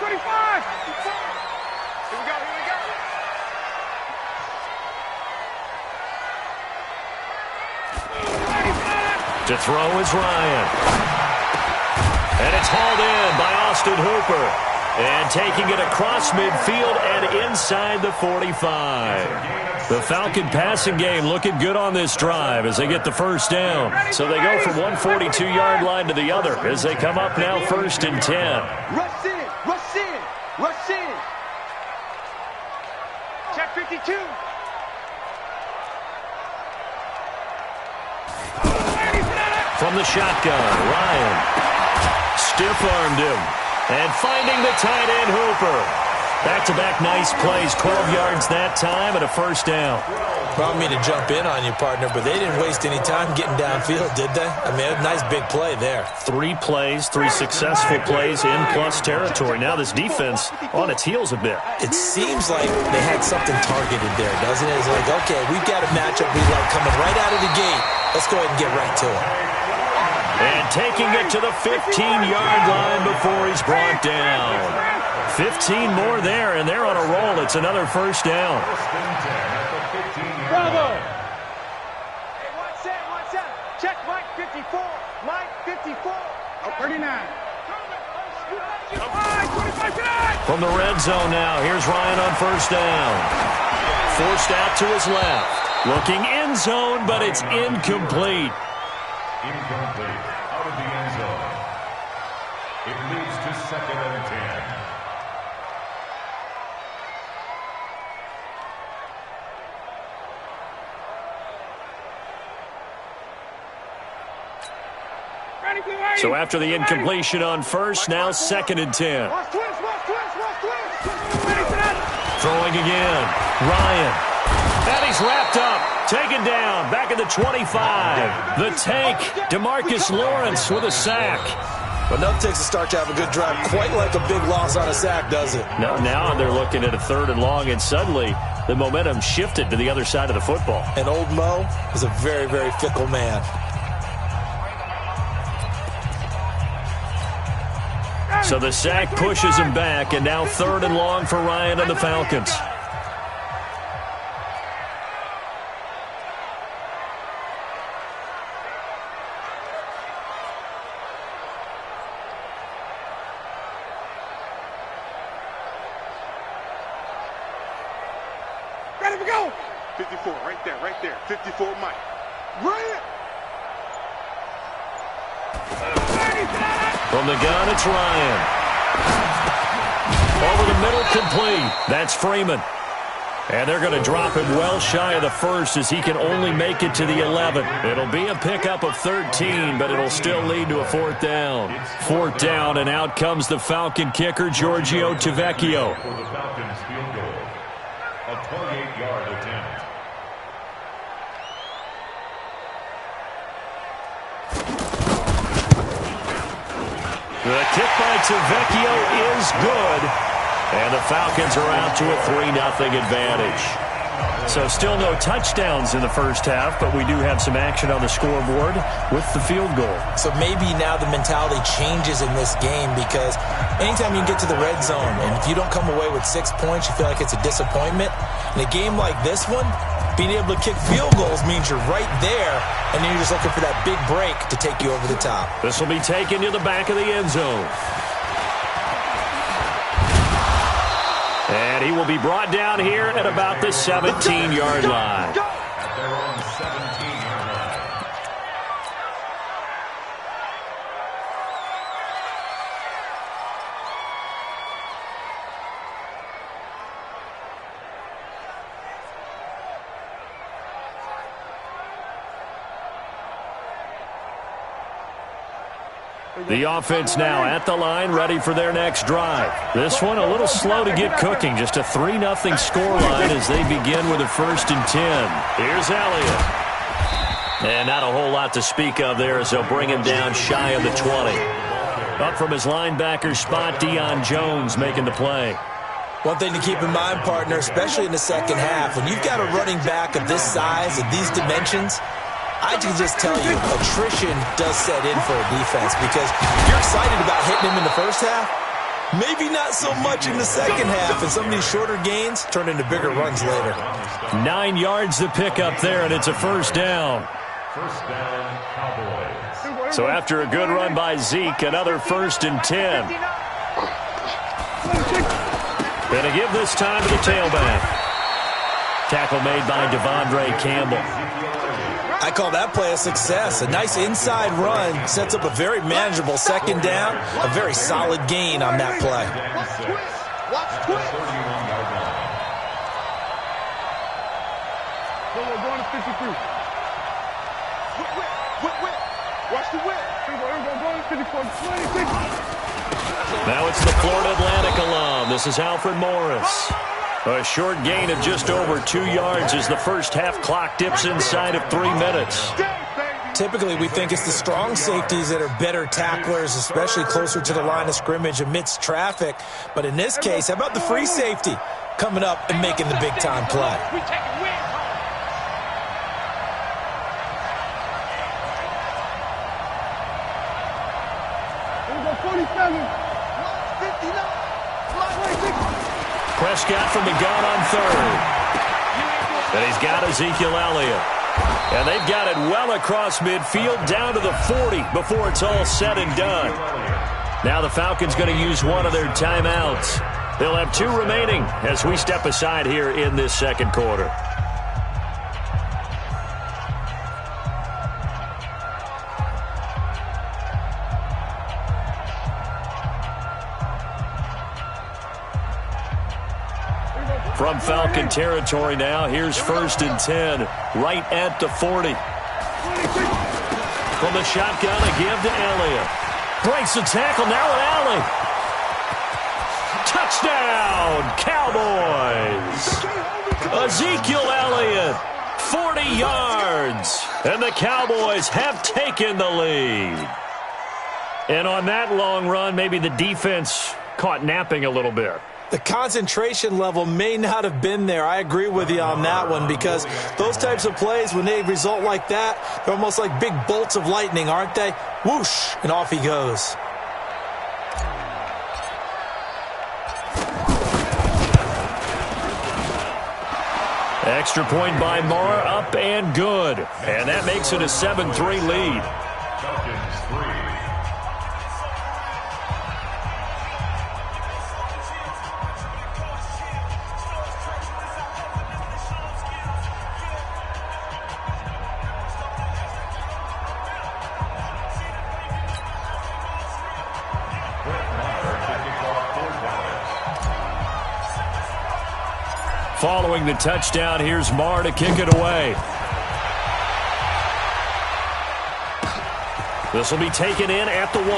25. Here we go. To throw is Ryan. And it's hauled in by Austin Hooper. And taking it across midfield and inside the 45. The Falcon passing game looking good on this drive as they get the first down. So they go from one 42-yard line to the other as they come up now 1st and 10. Rush in, rush in, rush in. Check 52. From the shotgun, Ryan stiff-armed him. And finding the tight end, Hooper. Back-to-back nice plays, 12 yards that time, and a first down. Well, I don't mean to jump in on you, partner, but they didn't waste any time getting downfield, did they? I mean, a nice big play there. 3 plays, 3 successful plays in plus territory. Now this defense on its heels a bit. It seems like they had something targeted there, doesn't it? It's like, okay, we've got a matchup we like coming right out of the gate. Let's go ahead and get right to it. And taking it to the 15-yard line before he's brought down. 15 more there, and they're on a roll. It's another first down. Bravo. Hey, one set. Check Mike 54. Mike 54. 39. From the red zone now, here's Ryan on first down. Forced out to his left. Looking end zone, but it's incomplete. Incomplete. Out of the end zone. It leads to 2nd and 10. So after the incompletion on first, now 2nd and 10. Throwing again. Ryan. And he's wrapped up. Taken down. Back at the 25. The tank. DeMarcus Lawrence with a sack. But nothing takes a start to have a good drive quite like a big loss on a sack, does it? No, now they're looking at a 3rd and long, and suddenly the momentum shifted to the other side of the football. And old Mo is a very, very fickle man. So the sack pushes him back, and now 3rd and long for Ryan and the Falcons. Ready to go. 54, right there. 54, Mike. Ryan. From the gun, it's Ryan. Over the middle, complete. That's Freeman. And they're going to drop him well shy of the 1st as he can only make it to the 11. It'll be a pickup of 13, but it'll still lead to a 4th down. 4th down, and out comes the Falcon kicker, Giorgio Tavecchio. For the Falcons field goal. A 28-yard attempt. The kick by Tavecchio is good. And the Falcons are out to a 3-0 advantage. So still no touchdowns in the first half, but we do have some action on the scoreboard with the field goal. So maybe now the mentality changes in this game because anytime you get to the red zone and if you don't come away with 6 points, you feel like it's a disappointment. In a game like this one, being able to kick field goals means you're right there, and then you're just looking for that big break to take you over the top. This will be taken to the back of the end zone. And he will be brought down here at about the 17-yard line. At their own 17-yard line. The offense now at the line, ready for their next drive. This one a little slow to get cooking. Just a 3-0 scoreline as they begin with a 1st and 10. Here's Elliott. And not a whole lot to speak of there as they'll bring him down shy of the 20. Up from his linebacker spot, Deion Jones making the play. One thing to keep in mind, partner, especially in the second half, when you've got a running back of this size and these dimensions, I can just tell you, attrition does set in for a defense because you're excited about hitting him in the first half. Maybe not so much in the second half, and some of these shorter gains turn into bigger runs later. 9 yards to pick up there, and it's a first down. First down, Cowboys. So after a good run by Zeke, another 1st and 10. Going to give this time to the tailback. Tackle made by Devondre Campbell. I call that play a success. A nice inside run sets up a very manageable second down. A very solid gain on that play. Watch twist. We're going to 53. Whip. Watch the whip. We're going to 54. 26. Now it's the Florida Atlantic alum. This is Alfred Morris. A short gain of just over 2 yards as the first half clock dips inside of 3 minutes. Typically, we think it's the strong safeties that are better tacklers, especially closer to the line of scrimmage amidst traffic. But in this case, how about the free safety coming up and making the big-time play? We taking wins home. We're going 47. 59. Prescott from the gun on 3rd. And he's got Ezekiel Elliott. And they've got it well across midfield down to the 40 before it's all said and done. Now the Falcons going to use one of their timeouts. They'll have 2 remaining as we step aside here in this second quarter. From Falcon territory now, here's 1st and 10, right at the 40. From the shotgun, a give to Elliott. Breaks the tackle, now an alley. Touchdown, Cowboys! Ezekiel Elliott, 40 yards, and the Cowboys have taken the lead. And on that long run, maybe the defense caught napping a little bit. The concentration level may not have been there. I agree with you on that one, because those types of plays, when they result like that, they're almost like big bolts of lightning, aren't they? Whoosh, and off he goes. Extra point by Marr, up and good. And that makes it a 7-3 lead. Falcons 3. Following the touchdown, here's Marr to kick it away. This will be taken in at the 1.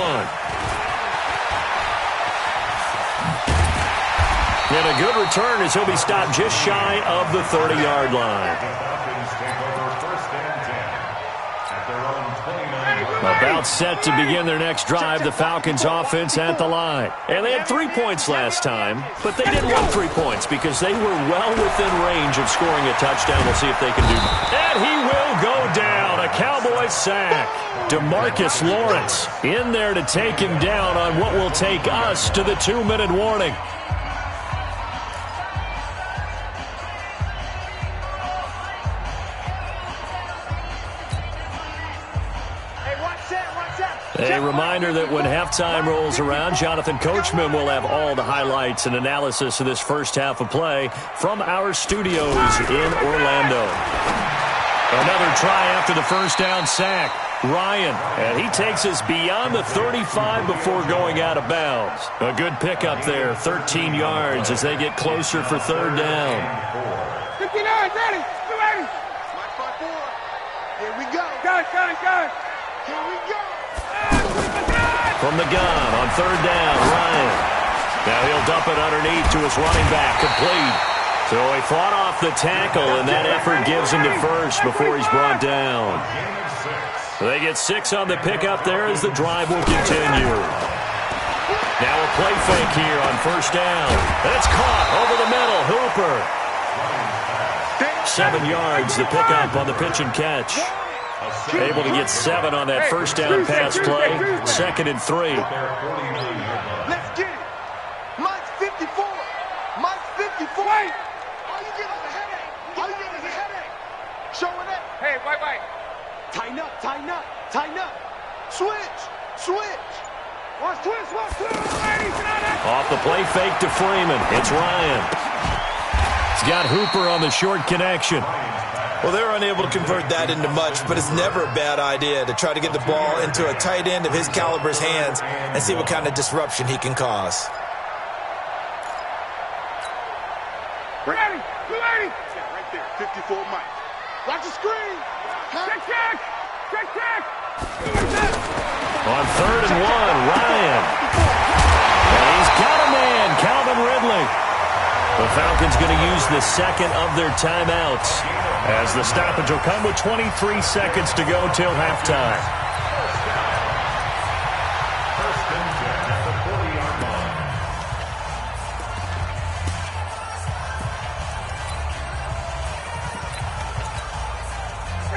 And a good return as he'll be stopped just shy of the 30-yard line. Falcons take over 1st and 10 at their own 29-yard line. About set to begin their next drive, the Falcons offense at the line. And they had 3 points last time, but they didn't want 3 points because they were well within range of scoring a touchdown. We'll see if they can do that. And he will go down. A Cowboys sack. DeMarcus Lawrence in there to take him down on what will take us to the 2-minute warning. A reminder that when halftime rolls around, Jonathan Coachman will have all the highlights and analysis of this first half of play from our studios in Orlando. Another try after the first down sack. Ryan, and he takes us beyond the 35 before going out of bounds. A good pickup there, 13 yards as they get closer for 3rd down. 59, ready, 280. Here we go. Got it. Here we go. From the gun on 3rd down, Ryan. Now he'll dump it underneath to his running back, complete. So he fought off the tackle, and that effort gives him the first before he's brought down. They get 6 on the pickup there as the drive will continue. Now a play fake here on 1st down. And it's caught over the middle. Hooper. 7 yards, the pickup on the pitch and catch. Able to get 7 on that 1st down pass play. 2nd and 3. Let's get it. wait. All you get is a headache. All you get is a headache. Showing up. Hey, wait. Tighten up, tighten up, tighten up. Switch, switch. Watch twist, ladies. Off the play fake to Freeman. It's Ryan. He's got Hooper on the short connection. Well, they're unable to convert that into much, but it's never a bad idea to try to get the ball into a tight end of his caliber's hands and see what kind of disruption he can cause. Ready, ready. Yeah, right there, 54 Mike. Watch the screen. Check. On 3rd and 1, Ryan. And he's got a man, Calvin Ridley. The Falcons going to use the second of their timeouts as the stoppage will come with 23 seconds to go till halftime. First and 10 at the 40-yard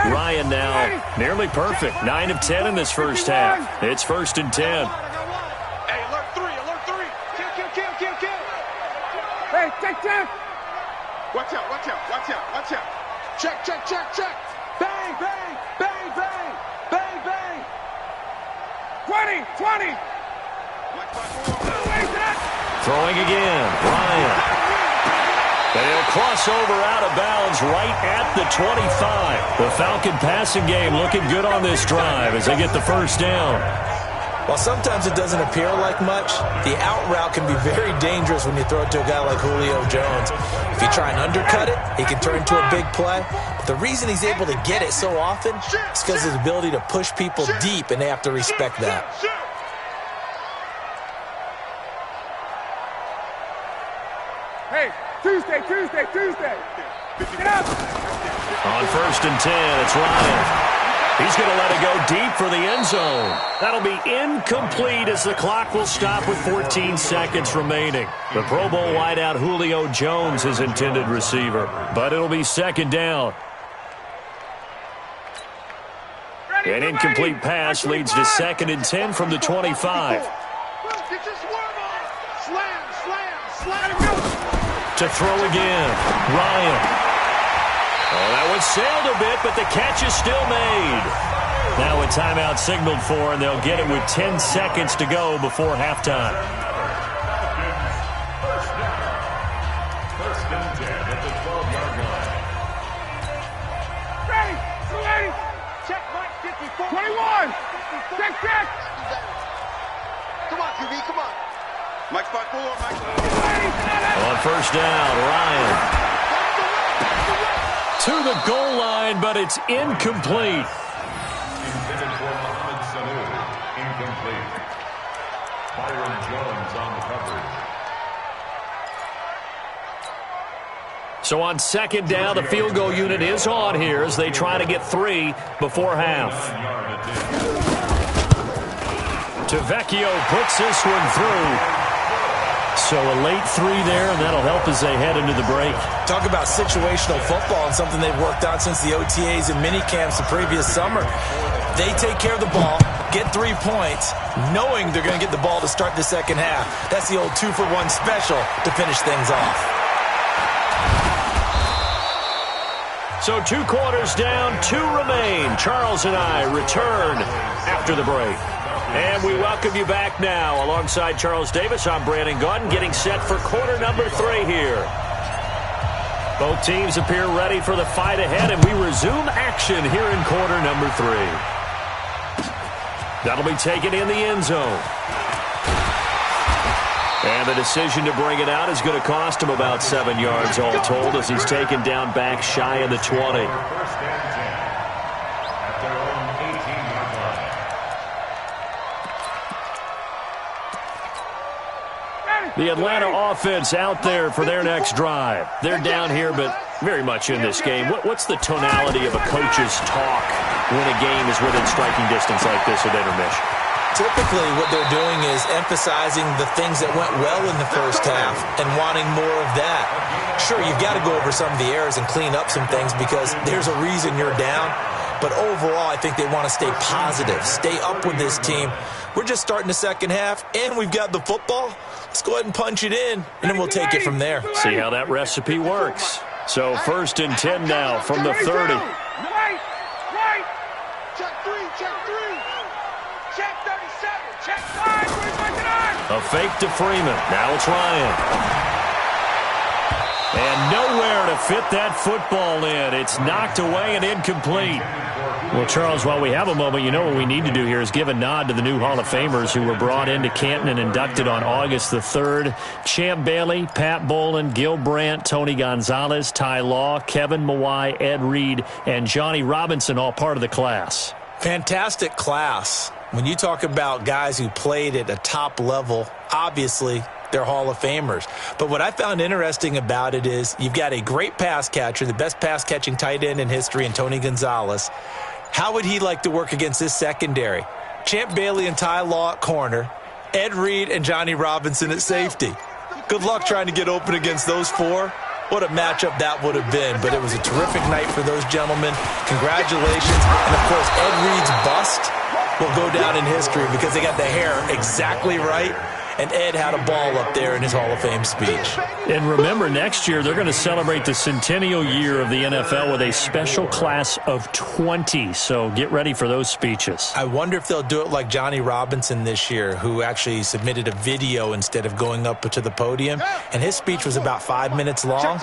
line. Ryan now nearly perfect. 9 of 10 in this first half. It's 1st and 10. Hey, alert 3. Kill. Hey, check. Watch out. Check. Bang. 20. Throwing again, Ryan. And he'll cross over out of bounds right at the 25. The Falcon passing game looking good on this drive as they get the first down. While sometimes it doesn't appear like much, the out route can be very dangerous when you throw it to a guy like Julio Jones. If you try and undercut it, he can turn into a big play. But the reason he's able to get it so often is because of his ability to push people deep, and they have to respect that. Hey, Tuesday. Get up. On 1st and 10, it's Ryan. He's going to let it go deep for the end zone. That'll be incomplete as the clock will stop with 14 seconds remaining. The Pro Bowl wideout Julio Jones is intended receiver, but it'll be second down. An incomplete pass leads to 2nd and 10 from the 25. Get your swerve on. Slam. To throw again, Ryan. Oh, that one sailed a bit, but the catch is still made. Now a timeout signaled for, and they'll get it with 10 seconds to go before halftime. First and 10 at the 12-yard line. Ready. Check Mike 54. 21. Check. Come on, QB, come on. Mike 54, Mike. On first down, Ryan. To the goal line, but it's incomplete. Intended for Mohamed Sanu. Incomplete. Byron Jones on the coverage. So on 2nd down, the field goal unit is on here as they try to get 3 before half. Tavecchio puts this one through. So a late 3 there, and that'll help as they head into the break. Talk about situational football and something they've worked on since the OTAs and mini camps the previous summer. They take care of the ball, get 3 points, knowing they're going to get the ball to start the second half. That's the old 2-for-1 special to finish things off. So 2 quarters down, 2 remain. Charles and I return after the break. And we welcome you back now. Alongside Charles Davis, I'm Brandon Gaudin, getting set for quarter number 3 here. Both teams appear ready for the fight ahead, and we resume action here in quarter number 3. That'll be taken in the end zone. And the decision to bring it out is going to cost him about 7 yards all told as he's taken down back shy of the 20. First and 10 at their own 18-yard line. The Atlanta offense out there for their next drive. They're down here, but very much in this game. What's the tonality of a coach's talk when a game is within striking distance like this at intermission? Typically, what they're doing is emphasizing the things that went well in the first half and wanting more of that. Sure, you've got to go over some of the errors and clean up some things because there's a reason you're down. But overall, I think they want to stay positive, stay up with this team. We're just starting the second half, and we've got the football. Let's go ahead and punch it in, and then we'll take it from there. See how that recipe works. So 1st and 10 now from the 30. Right. Check 3. Check 37. Check 5. A fake to Freeman. Now it's Ryan. And nowhere to fit that football in. It's knocked away and incomplete. Well, Charles, while we have a moment, you know what we need to do here is give a nod to the new Hall of Famers who were brought into Canton and inducted on August the 3rd. Champ Bailey, Pat Bolin, Gil Brandt, Tony Gonzalez, Ty Law, Kevin Mawai, Ed Reed, and Johnny Robinson, all part of the class. Fantastic class. When you talk about guys who played at a top level, obviously they're Hall of Famers. But what I found interesting about it is you've got a great pass catcher, the best pass-catching tight end in history, in Tony Gonzalez. How would he like to work against this secondary? Champ Bailey and Ty Law at corner, Ed Reed and Johnny Robinson at safety. Good luck trying to get open against those four. What a matchup that would have been. But it was a terrific night for those gentlemen. Congratulations. And, of course, Ed Reed's bust will go down in history because they got the hair exactly right. And Ed had a ball up there in his Hall of Fame speech. And remember, next year they're going to celebrate the centennial year of the NFL with a special class of 20. So get ready for those speeches. I wonder if they'll do it like Johnny Robinson this year, who actually submitted a video instead of going up to the podium. And his speech was about 5 minutes long,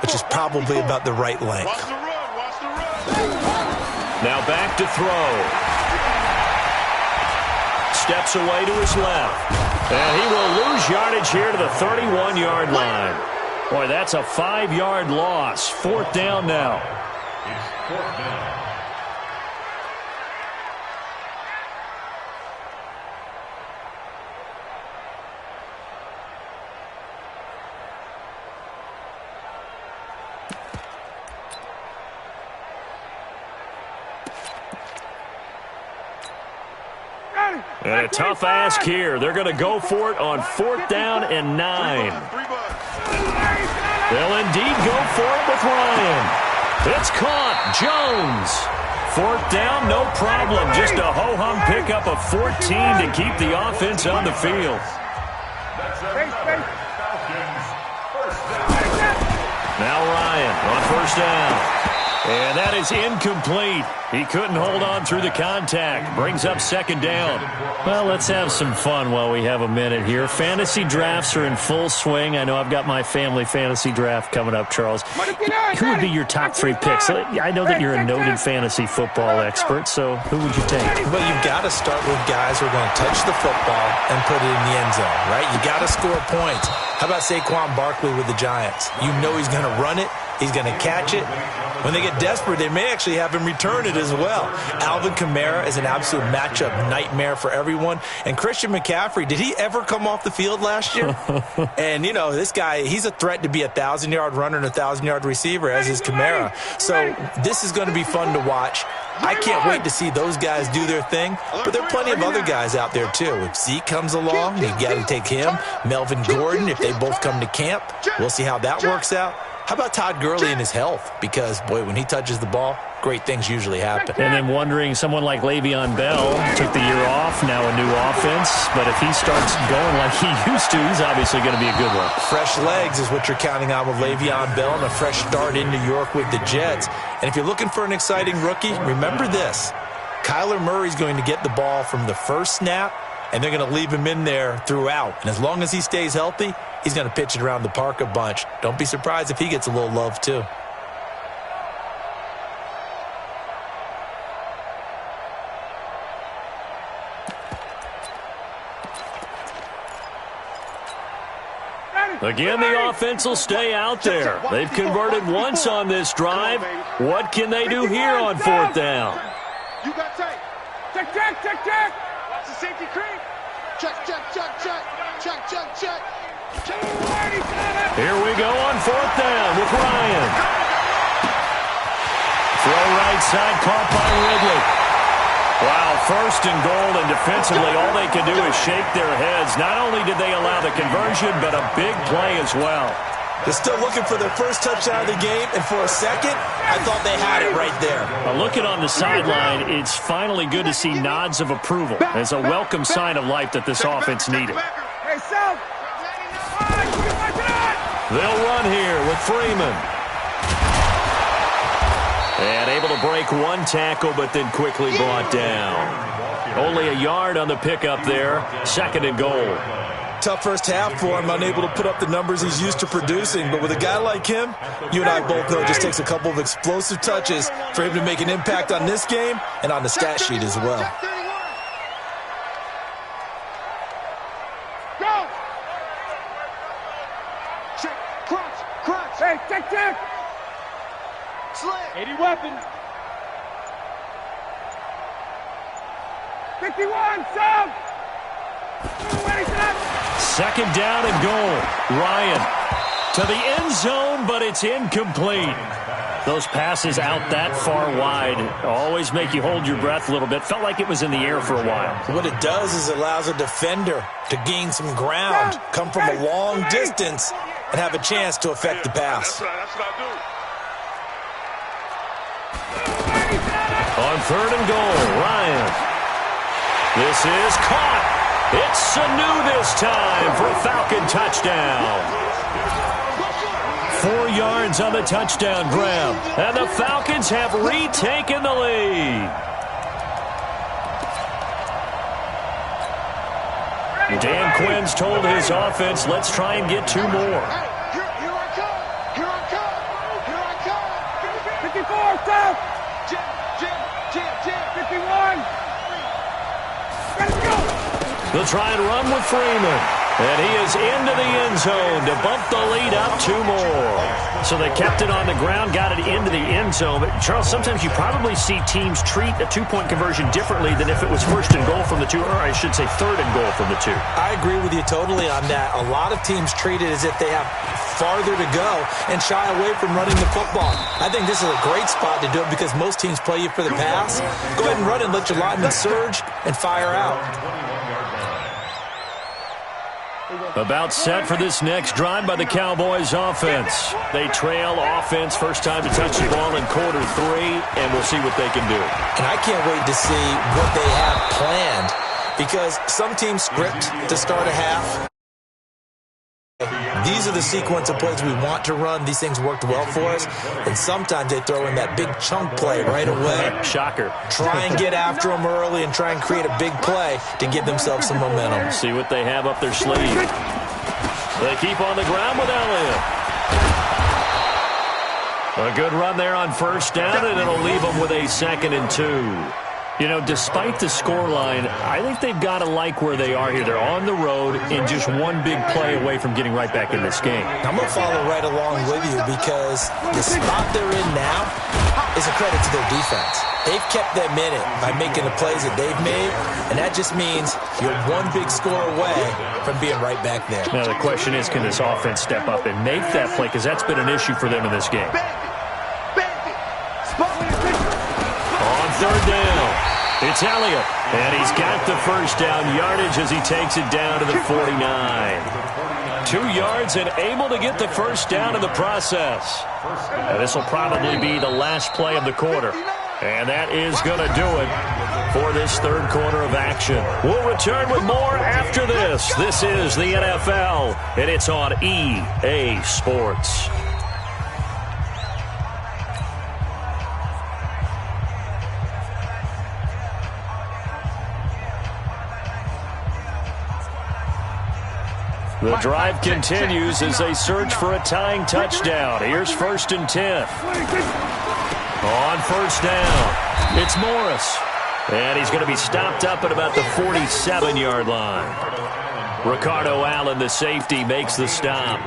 which is probably about the right length. Watch the run. Now back to throw. Steps away to his left. And he will lose yardage here to the 31-yard line. Boy, that's a 5-yard loss. 4th down now. It's 4th down. And a tough ask here. They're going to go for it on 4th down and 9. They'll indeed go for it with Ryan. It's caught. Jones. 4th down, no problem. Just a ho-hum pickup of 14 to keep the offense on the field. Now Ryan on 1st down. And that is incomplete. He couldn't hold on through the contact. Brings up 2nd down. Well, let's have some fun while we have a minute here. Fantasy drafts are in full swing. I know I've got my family fantasy draft coming up, Charles. Who would be your top 3 picks? I know that you're a noted fantasy football expert, so who would you take? Well, you've got to start with guys who are going to touch the football and put it in the end zone, right? You got to score points. How about Saquon Barkley with the Giants? You know he's going to run it. He's going to catch it. When they get desperate, they may actually have him return it as well. Alvin Kamara is an absolute matchup nightmare for everyone. And Christian McCaffrey, did he ever come off the field last year? And, you know, this guy, he's a threat to be a 1,000-yard runner and a 1,000-yard receiver, as is Kamara. So this is going to be fun to watch. I can't wait to see those guys do their thing. But there are plenty of other guys out there, too. If Zeke comes along, you got to take him. Melvin Gordon, if they both come to camp, we'll see how that works out. How about Todd Gurley and his health? Because, boy, when he touches the ball, great things usually happen. And then wondering, someone like Le'Veon Bell took the year off, now a new offense. But if he starts going like he used to, he's obviously going to be a good one. Fresh legs is what you're counting on with Le'Veon Bell and a fresh start in New York with the Jets. And if you're looking for an exciting rookie, remember this. Kyler Murray's going to get the ball from the first snap, and they're going to leave him in there throughout. And as long as he stays healthy, he's going to pitch it around the park a bunch. Don't be surprised if he gets a little love, too. Again, the offense will stay out there. They've converted once on this drive. What can they do here on 4th down? You got tape. Check. Watch the safety creep. Check. Here we go on 4th down with Ryan. Throw right side, caught by Ridley. Wow, 1st and goal, and defensively all they can do is shake their heads. Not only did they allow the conversion, but a big play as well. They're still looking for their first touchdown of the game, and for a second, I thought they had it right there. Looking on the sideline, it's finally good to see nods of approval. It's a welcome sign of life that this offense needed. Hey, South. They'll run here with Freeman. And able to break one tackle, but then quickly brought down. Only a yard on the pickup there. 2nd and goal. Tough first half for him, unable to put up the numbers he's used to producing. But with a guy like him, you and I both know it just takes a couple of explosive touches for him to make an impact on this game and on the stat sheet as well. Go! Check, crunch. Hey, check. Slant. 80 weapons. 51, South. 2nd down and goal. Ryan to the end zone, but it's incomplete. Those passes out that far wide always make you hold your breath a little bit. Felt like it was in the air for a while. What it does is it allows a defender to gain some ground, come from a long distance, and have a chance to affect the pass. On 3rd and goal, Ryan. This is caught. It's Sanu this time for a Falcon touchdown. 4 yards on the touchdown grab. And the Falcons have retaken the lead. Dan Quinn's told his offense, let's try and get 2 more. Here I come. 54, South. Jim. 51. Let's go. They'll try and run with Freeman. And he is into the end zone to bump the lead up 2 more. So they kept it on the ground, got it into the end zone. But, Charles, sometimes you probably see teams treat a 2-point conversion differently than if it was 1st and goal from the 2, or I should say 3rd and goal from the 2. I agree with you totally on that. A lot of teams treat it as if they have farther to go and shy away from running the football. I think this is a great spot to do it because most teams play you for the pass. Go ahead and run and let your linemen surge and fire out. About set for this next drive by the Cowboys offense. They trail offense, first time to touch the ball in quarter 3, and we'll see what they can do. And I can't wait to see what they have planned because some teams script to start a half. These are the sequence of plays we want to run. These things worked well for us. And sometimes they throw in that big chunk play right away. Shocker. Try and get after them early and try and create a big play to give themselves some momentum. See what they have up their sleeve. They keep on the ground with Elliott. A good run there on 1st down, and it'll leave them with a 2nd and 2. You know, despite the scoreline, I think they've got to like where they are here. They're on the road and just one big play away from getting right back in this game. I'm going to follow right along with you because the spot they're in now is a credit to their defense. They've kept them in it by making the plays that they've made, and that just means you're one big score away from being right back there. Now, the question is, can this offense step up and make that play? Because that's been an issue for them in this game. On 3rd down, it's Elliott, and he's got the first down yardage as he takes it down to the 49. 2 yards and able to get the first down in the process. Now, this will probably be the last play of the quarter, and that is going to do it for this 3rd quarter of action. We'll return with more after this. This is the NFL, and it's on EA Sports. The drive continues as they search for a tying touchdown. Here's 1st and 10. On 1st down, it's Morris. And he's going to be stopped up at about the 47-yard line. Ricardo Allen, the safety, makes the stop.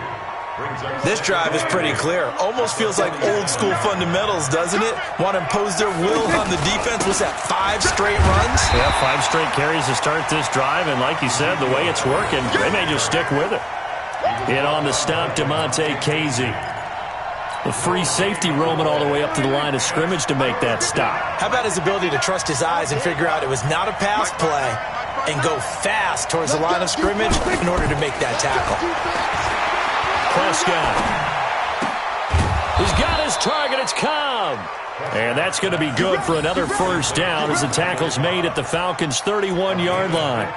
This drive is pretty clear. Almost feels like old-school fundamentals, doesn't it? Want to impose their will on the defense. What's that, 5 straight runs? Yeah, 5 straight carries to start this drive. And like you said, the way it's working, they may just stick with it. In on the stop, DeMonte Casey. The free safety roaming all the way up to the line of scrimmage to make that stop. How about his ability to trust his eyes and figure out it was not a pass play and go fast towards the line of scrimmage in order to make that tackle? Prescott. He's got his target. It's Cobb. And that's going to be good for another first down as the tackle's made at the Falcons' 31-yard line.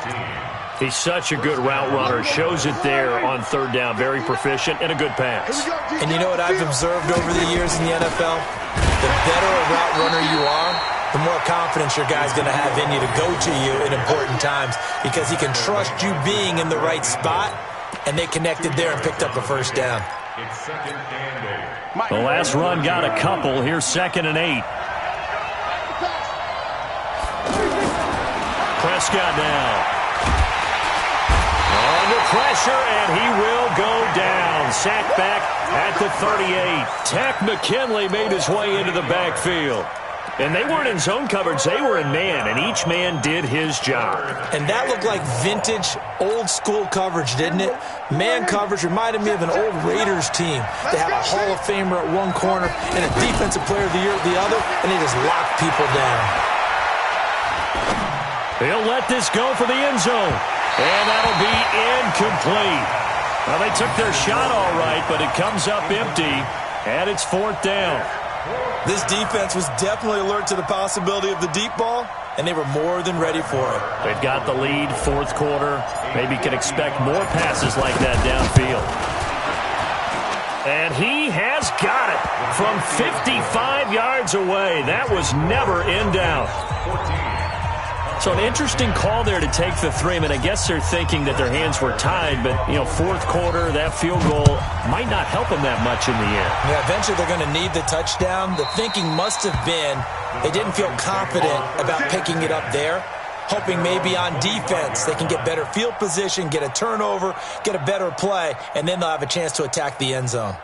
He's such a good route runner. Shows it there on third down. Very proficient and a good pass. And you know what I've observed over the years in the NFL? The better a route runner you are, the more confidence your guy's going to have in you to go to you in important times because he can trust you being in the right spot, and they connected there and picked up a first down. It's second and 8. The last run got a couple. Here's 2nd and 8. Prescott now. Under pressure, and he will go down. Sacked back at the 38. Tech McKinley made his way into the backfield. And they weren't in zone coverage. They were in man, and each man did his job. And that looked like vintage, old-school coverage, didn't it? Man coverage reminded me of an old Raiders team. They had a Hall of Famer at one corner and a Defensive Player of the Year at the other, and they just locked people down. He'll let this go for the end zone. And that'll be incomplete. Well, they took their shot all right, but it comes up empty, and it's 4th down. This defense was definitely alert to the possibility of the deep ball, and they were more than ready for it. They've got the lead, 4th quarter. Maybe can expect more passes like that downfield. And he has got it from 55 yards away. That was never in doubt. So an interesting call there to take the 3. I mean, I guess they're thinking that their hands were tied, but, 4th quarter, that field goal might not help them that much in the end. Yeah, eventually they're going to need the touchdown. The thinking must have been they didn't feel confident about picking it up there, hoping maybe on defense they can get better field position, get a turnover, get a better play, and then they'll have a chance to attack the end zone.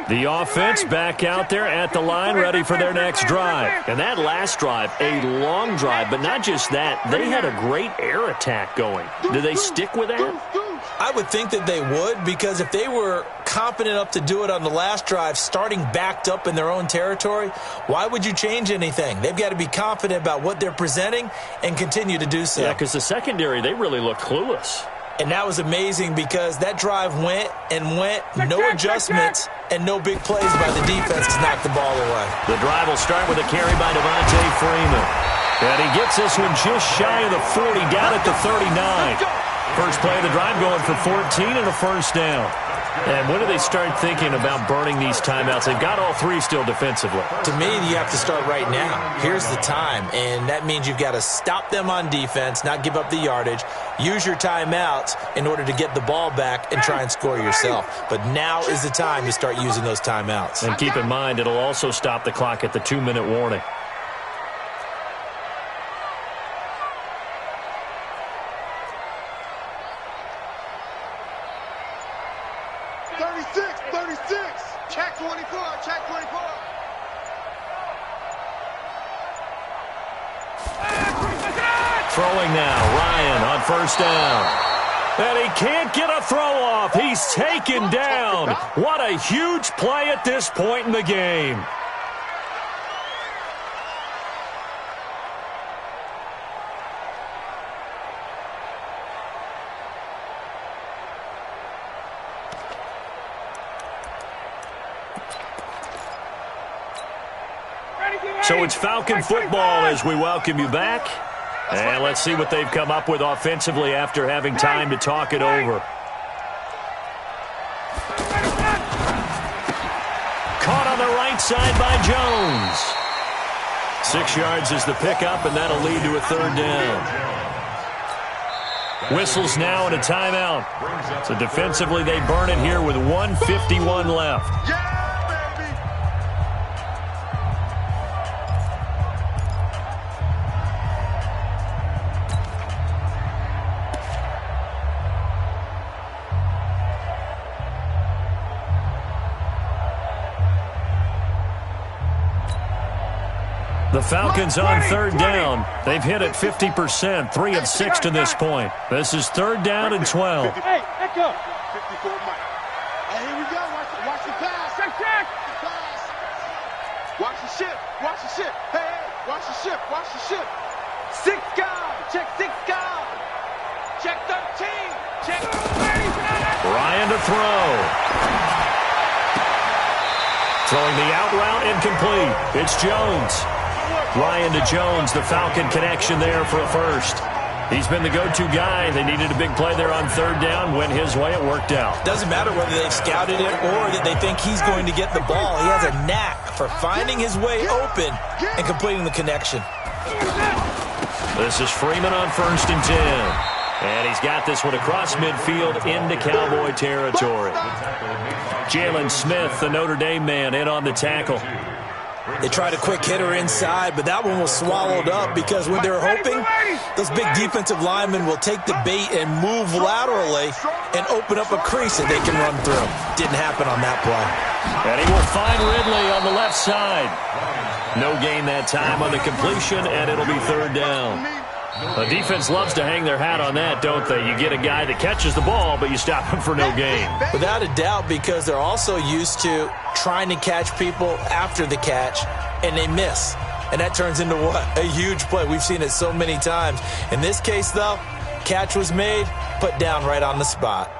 The offense back out there at the line, ready for their next drive. And that last drive, a long drive, but not just that. They had a great air attack going. Do they stick with that? I would think that they would, because if they were confident enough to do it on the last drive, starting backed up in their own territory, why would you change anything? They've got to be confident about what they're presenting and continue to do so. Yeah, because the secondary, they really looked clueless. And that was amazing because that drive went and went, no adjustments, and no big plays by the defense to knock the ball away. The drive will start with a carry by Devontae Freeman. And he gets this one just shy of the 40, down at the 39. First play of the drive going for 14 and a first down. And when do they start thinking about burning these timeouts? They've got all 3 still defensively. To me, you have to start right now. Here's the time, and that means you've got to stop them on defense, not give up the yardage, use your timeouts in order to get the ball back and try and score yourself. But now is the time to start using those timeouts. And keep in mind, it'll also stop the clock at the 2-minute warning. Check 24, check 24. Throwing now, Ryan on first down. And he can't get a throw off. He's taken down. What a huge play at this point in the game. So it's Falcon football as we welcome you back. And let's see what they've come up with offensively after having time to talk it over. Caught on the right side by Jones. 6 yards is the pickup, and that'll lead to a third down. Whistles now and a timeout. So defensively they burn it here with 1:51 left. The Falcons on third down. They've hit it 50%, 3 of 6 to this point. This is third down and 12. Hey, let go. 54 Mike. Hey, here we go. Watch the pass. Check. Pass. ship. Watch the ship. Hey, hey, watch the ship. Watch the ship. 6 guard. Check 6 guard. Check 13. Check. Ryan to throw. Throwing the out route incomplete. It's Jones. Ryan to Jones, the Falcon connection there for a first. He's been the go-to guy. They needed a big play there on third down. Went his way. It worked out. Doesn't matter whether they've scouted it or that they think he's going to get the ball. He has a knack for finding his way open and completing the connection. This is Freeman on 1st and 10. And he's got this one across midfield into Cowboy territory. Jalen Smith, the Notre Dame man, in on the tackle. They tried a quick hitter inside, but that one was swallowed up because when they're hoping, those big defensive linemen will take the bait and move laterally and open up a crease that they can run through. Didn't happen on that play. And he will find Ridley on the left side. No gain that time on the completion, and it'll be third down. The defense loves to hang their hat on that, don't they? You get a guy that catches the ball, but you stop him for no gain. Without a doubt, because they're also used to trying to catch people after the catch, and they miss. And that turns into what? A huge play. We've seen it so many times. In this case, though, catch was made, put down right on the spot.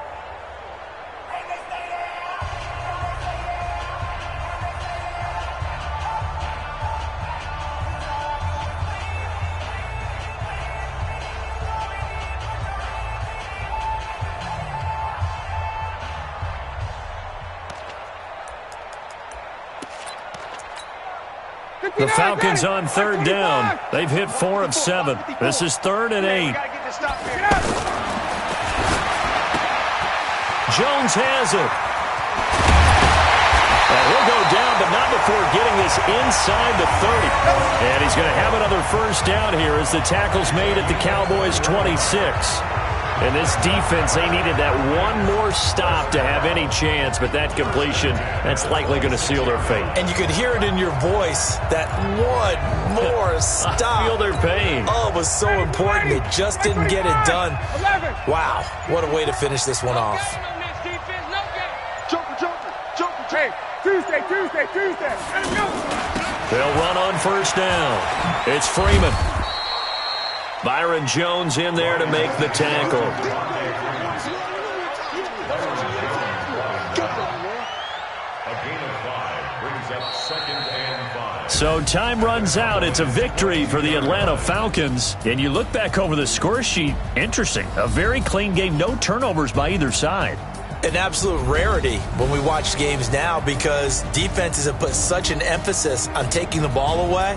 The Falcons on third down. They've hit 4 of 7. This is 3rd and 8. Jones has it. And he'll go down, but not before getting this inside the 30. And he's going to have another first down here as the tackle's made at the Cowboys' 26. And this defense, they needed that one more stop to have any chance, but that completion, that's likely going to seal their fate. And you could hear it in your voice, that one more stop. I feel their pain. Oh, it was so important. They just didn't get it done. Wow, what a way to finish this one off. Hey, Tuesday. Let him go. They'll run on first down. It's Freeman. Byron Jones in there to make the tackle. So time runs out. It's a victory for the Atlanta Falcons. And you look back over the score sheet, interesting. A very clean game, no turnovers by either side. An absolute rarity when we watch games now because defenses have put such an emphasis on taking the ball away.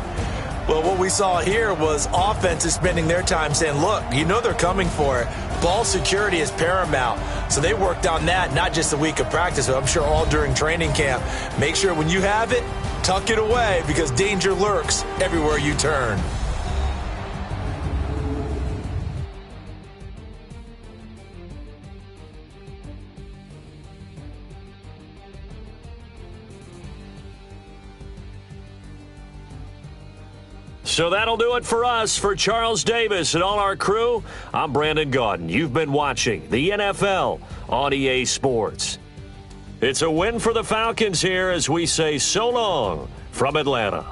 Well, what we saw here was offenses spending their time saying, look, you know they're coming for it. Ball security is paramount. So they worked on that, not just a week of practice, but I'm sure all during training camp. Make sure when you have it, tuck it away because danger lurks everywhere you turn. So that'll do it for us. For Charles Davis and all our crew, I'm Brandon Gaudin. You've been watching the NFL on EA Sports. It's a win for the Falcons here as we say so long from Atlanta.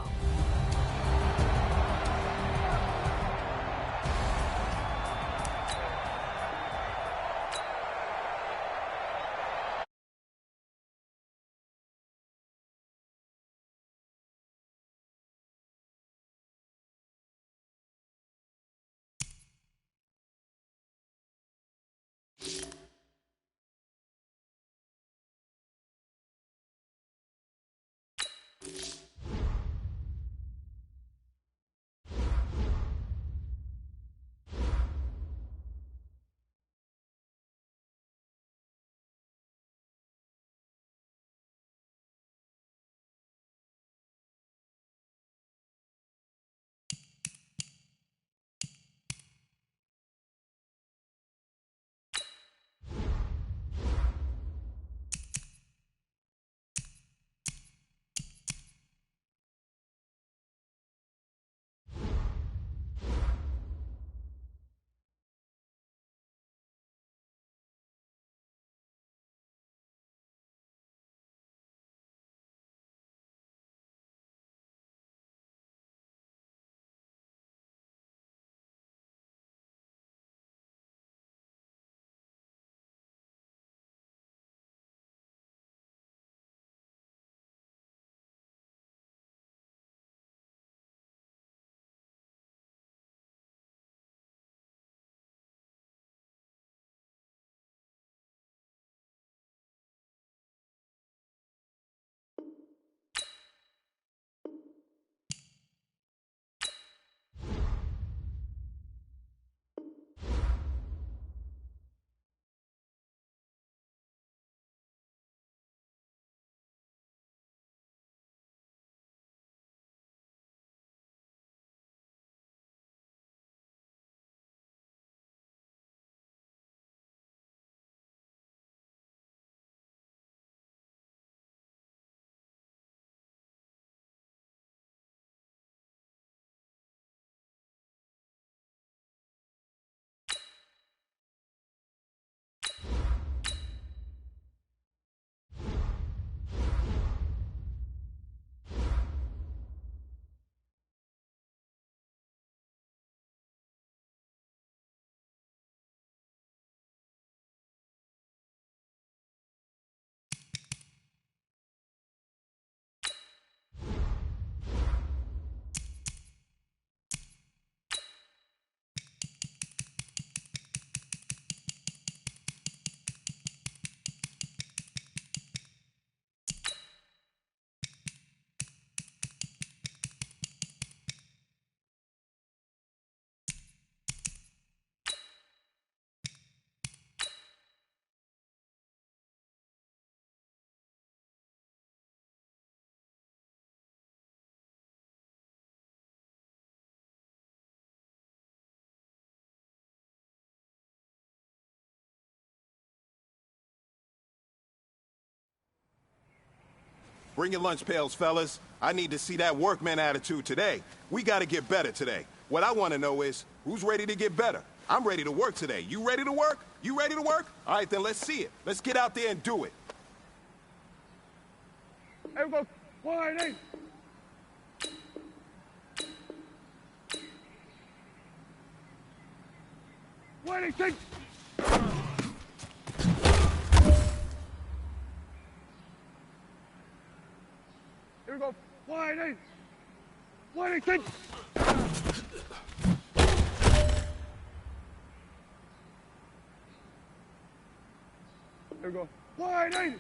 Bring your lunch pails, fellas. I need to see that workman attitude today. We got to get better today. What I want to know is, who's ready to get better? I'm ready to work today. You ready to work? You ready to work? All right, then let's see it. Let's get out there and do it. Here we go. Wide eight. Wide eight, six. Here we go. Wide eight. Wide eight, six. Here we go. Wide eight.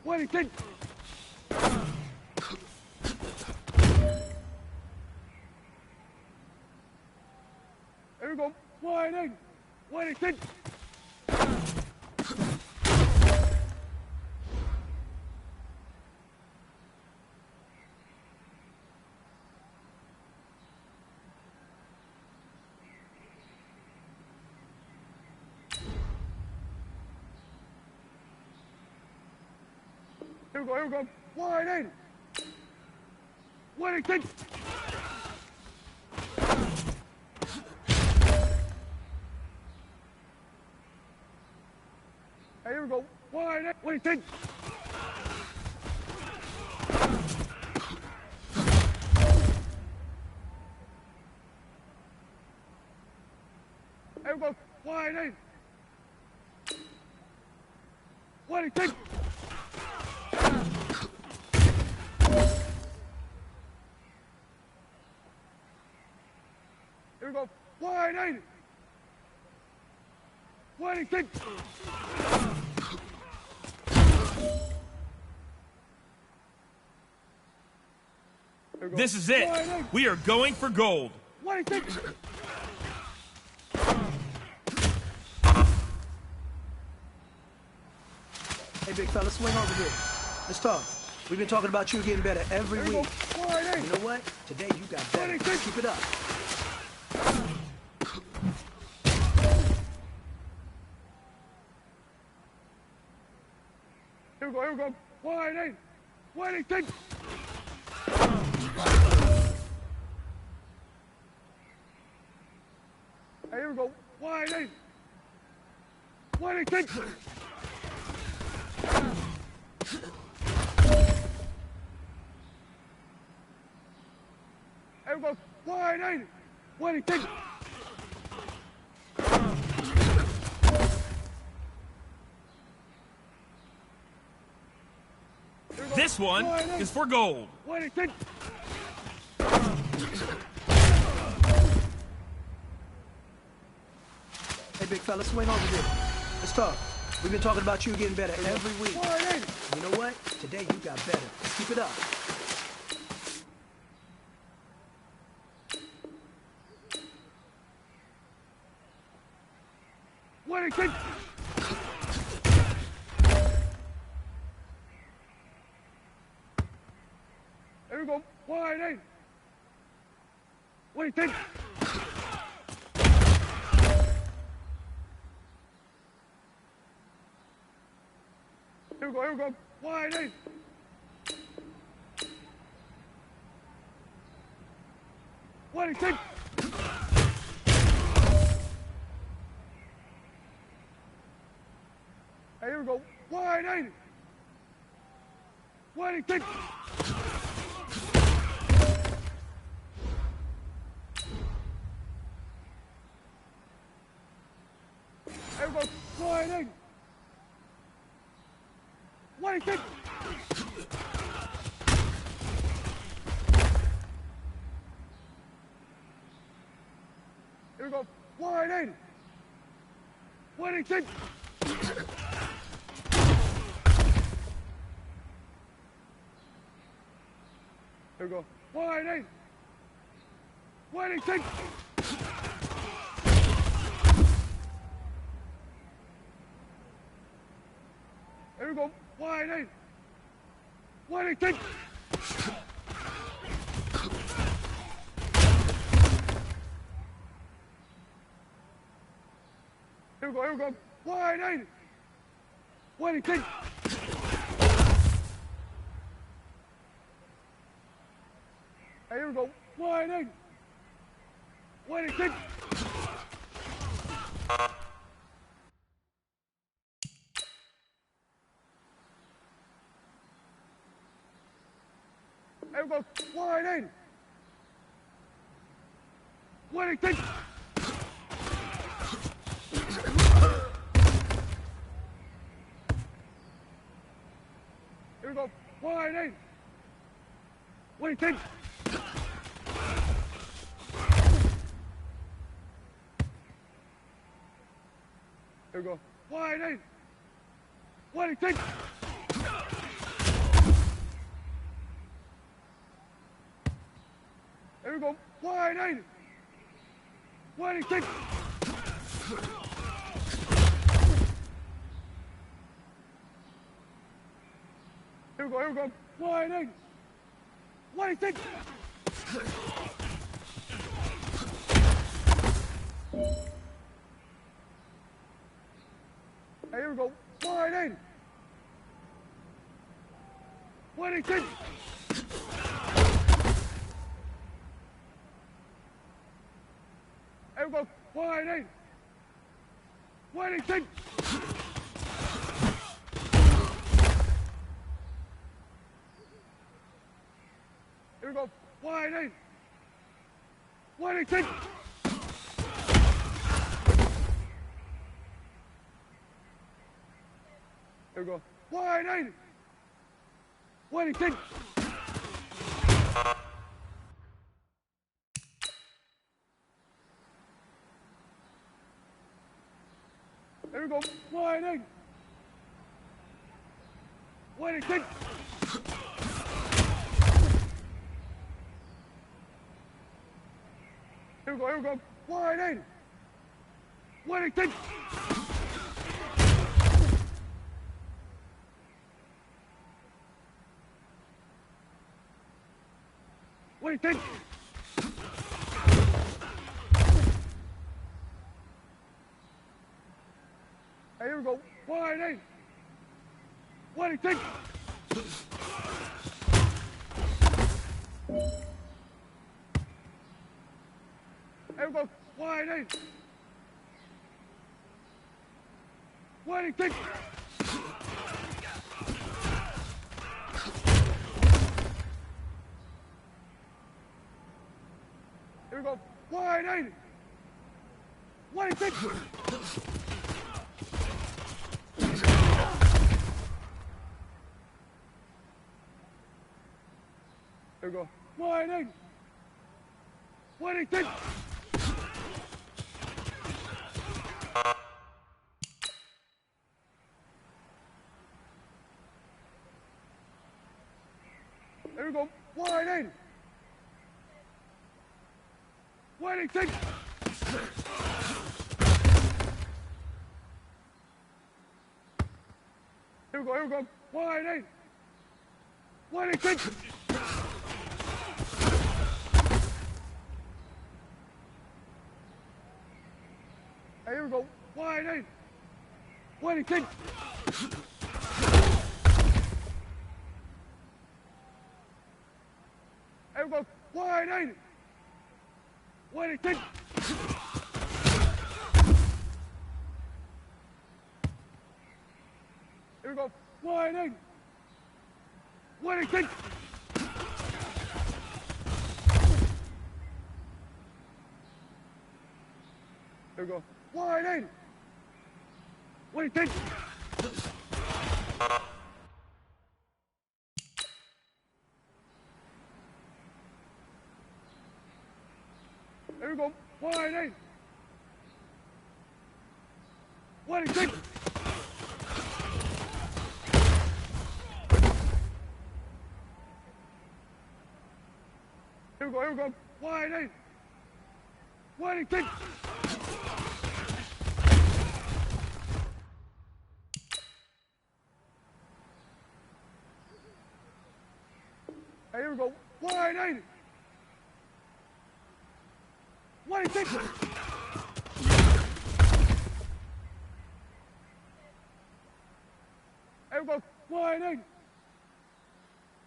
Wide eight, six. Here we go. Wide eight. Wide eight, six. Here we go, here we go. Wide eight. Wide eight, six. Hey, here we go. Wide eight. Wide eight, six. Here we go. Wide eight. Wide eight, six. Here we go. Wide eight. Wide eight, six. This is it. We are going for gold. Wide eight, six. Hey, big fella, swing over here. Let's talk. We've been talking about you getting better every week. You know what? Today you got better. Keep it up. Here we go, here we go. Wide eight. Wide eight, six. Hey, here we go. Wide eight. Wide eight, six. Here we go. Wide eight. Wide eight, six. This one is for gold. Wide eight, six. Hey, big fella, swing over here. Let's talk. We've been talking about you getting better every week. You know what? Today you got better. Keep it up. Wide eight, six. Here we go. Wide eight. Wide eight, six. Here we go, here we go. Wide eight. Wide eight, six. Hey, here we go. Wide eight. Wide eight, six. Here we go. Wide eight. Wide in. 26. Here we go. Wide in. 26. Here we go. Wide in. 26. Here we go. Wide in. 26. Hey, here we go. Wide in. 26. Here we go. Wide in. 26. Here we go. Wide in. 26. Here we go. Wide in. 26. Here we go. Wide in. 26. Here we go. Wide in. 26. Hey, here we go. Wide in. 26. Here we go. Wide in. 26. Here we go. Wide in. 26. Here we go. Wide in. 26. Here we go. Wide in. 26. Here we go. Wide in. 26. Hey, here we go. Wide in. 26. Here we go. Wide in. 26. Here we go. Wide in. 26. Here we go. Wide in. 26. Here we go. Wide in. 26. Here we go. Wide in. 26. Here we go. Wide in. 26. Here we go. Wide in. 26. Here we go. Wide in. 26. Here we go. Wide in. 26. Here we go. Wide in. 186. Here we go. Wide 8. 186. Hey, here we go. Wide 80. 186. Here we go. Wide 80.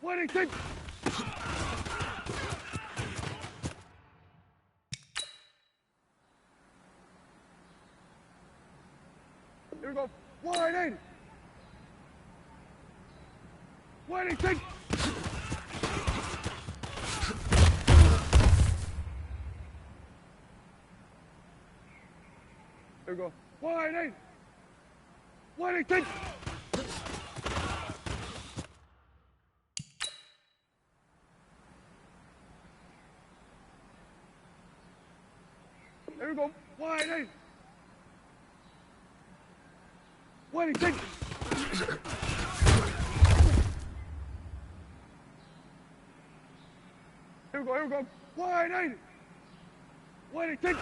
186. Here we go. Wide 80. 186. Here we go. Wide 8. 186. Here we go. Wide 8. 186. Here we go. Wide 8. 186.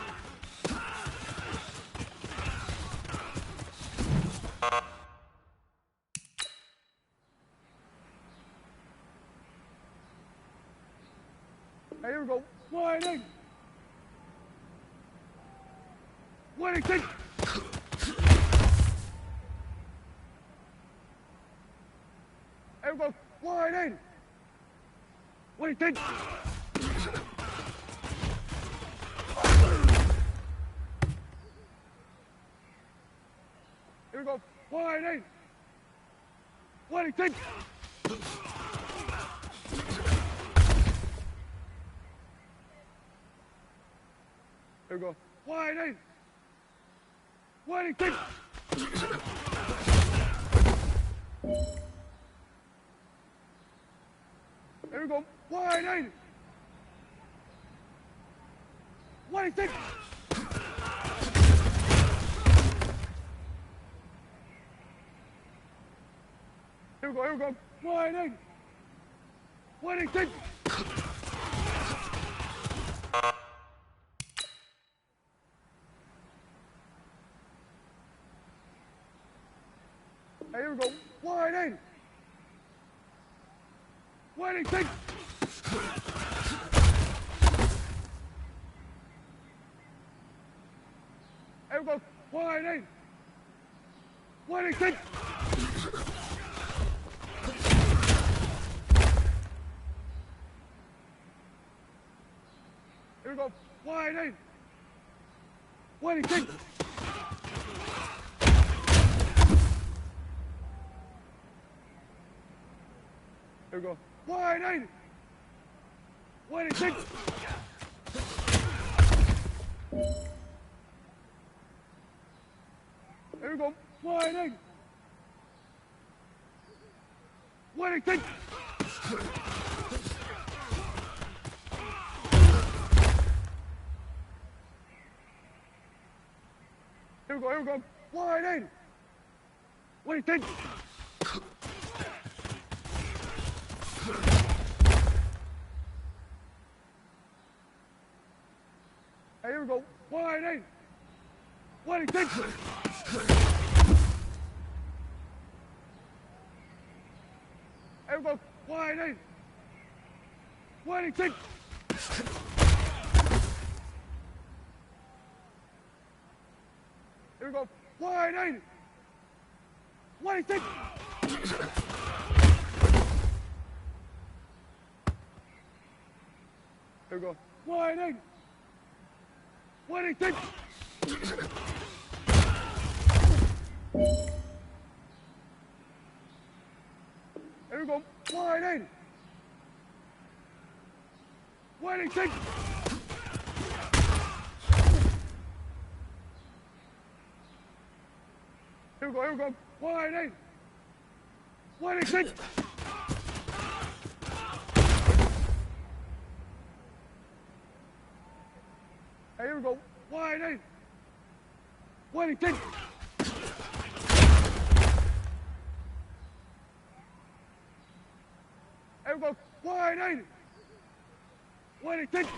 Hey, here we go. Wide 8. 186. Here we go. Wide 8. 186. Here we go. Wide 8. 186. Here we go. Wide 8. 186. Here we go. Wide 8. 186. Here we go. Wide 8. 186. Hey, here we go. Wide 8. 186. Here we go. Wide 8. 186. Here we go. Wide 8. 186. Here we go. Wide 8. 186. Here we go. Wide 8. 186. Here we go. Wide 8. 186. Hey, here we go. Wide 8. 186. Here we go. Wide 8. 186. Here we go. Wide 8. 186. Here we go. Wide 8. 186. Here we go. Wide 8. 186. Here we go. Wide 8. 186. Hey, here we go. Wide 8. 186. we go. 180. 180.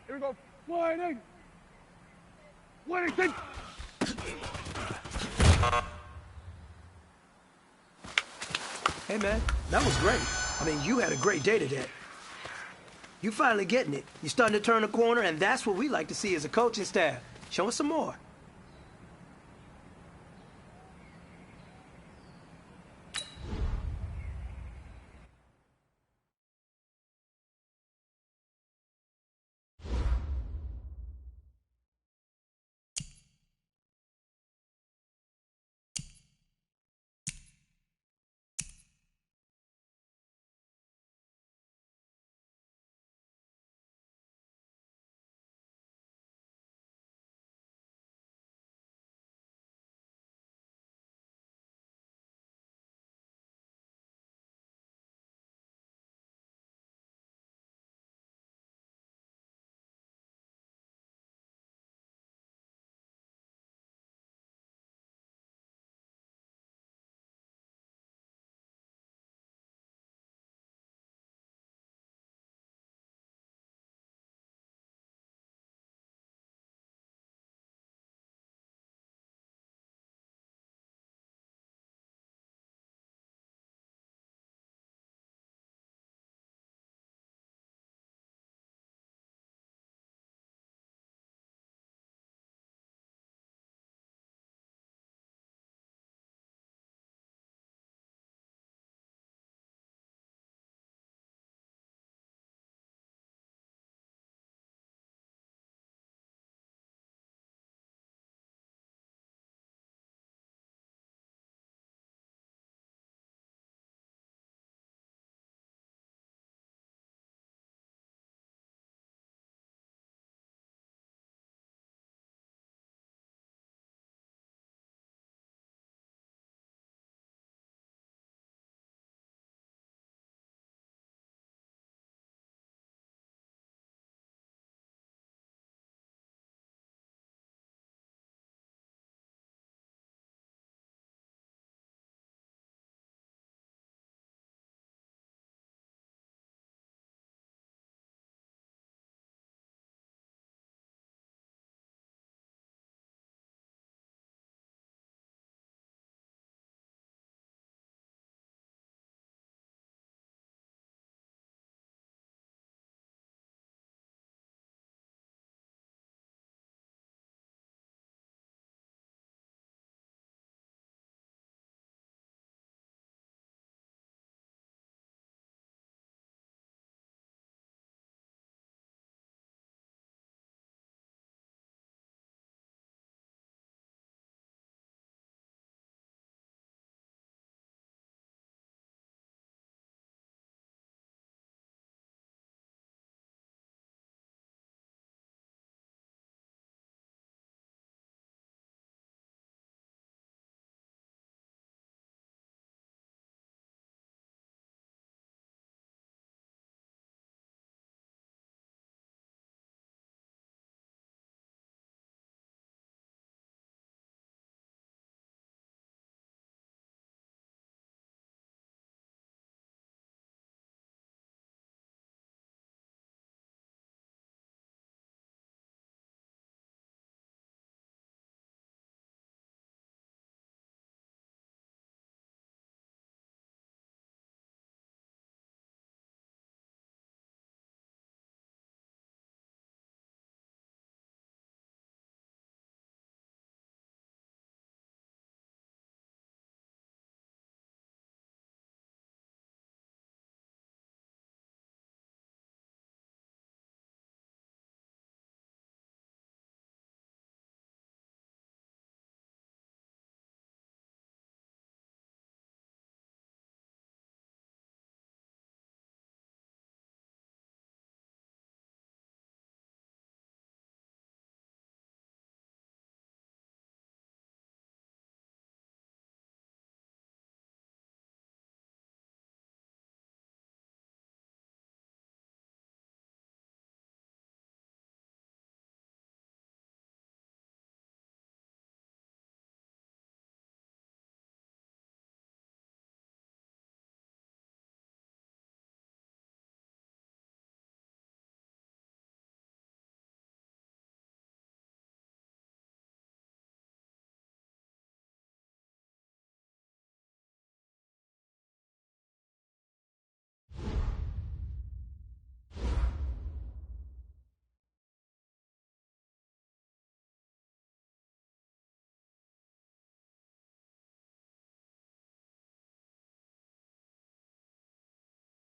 Here we go. 180. 180. Hey, man, that was great. I mean, you had a great day today. You finally getting it. You're starting to turn the corner, and that's what we like to see as a coaching staff. Show us some more.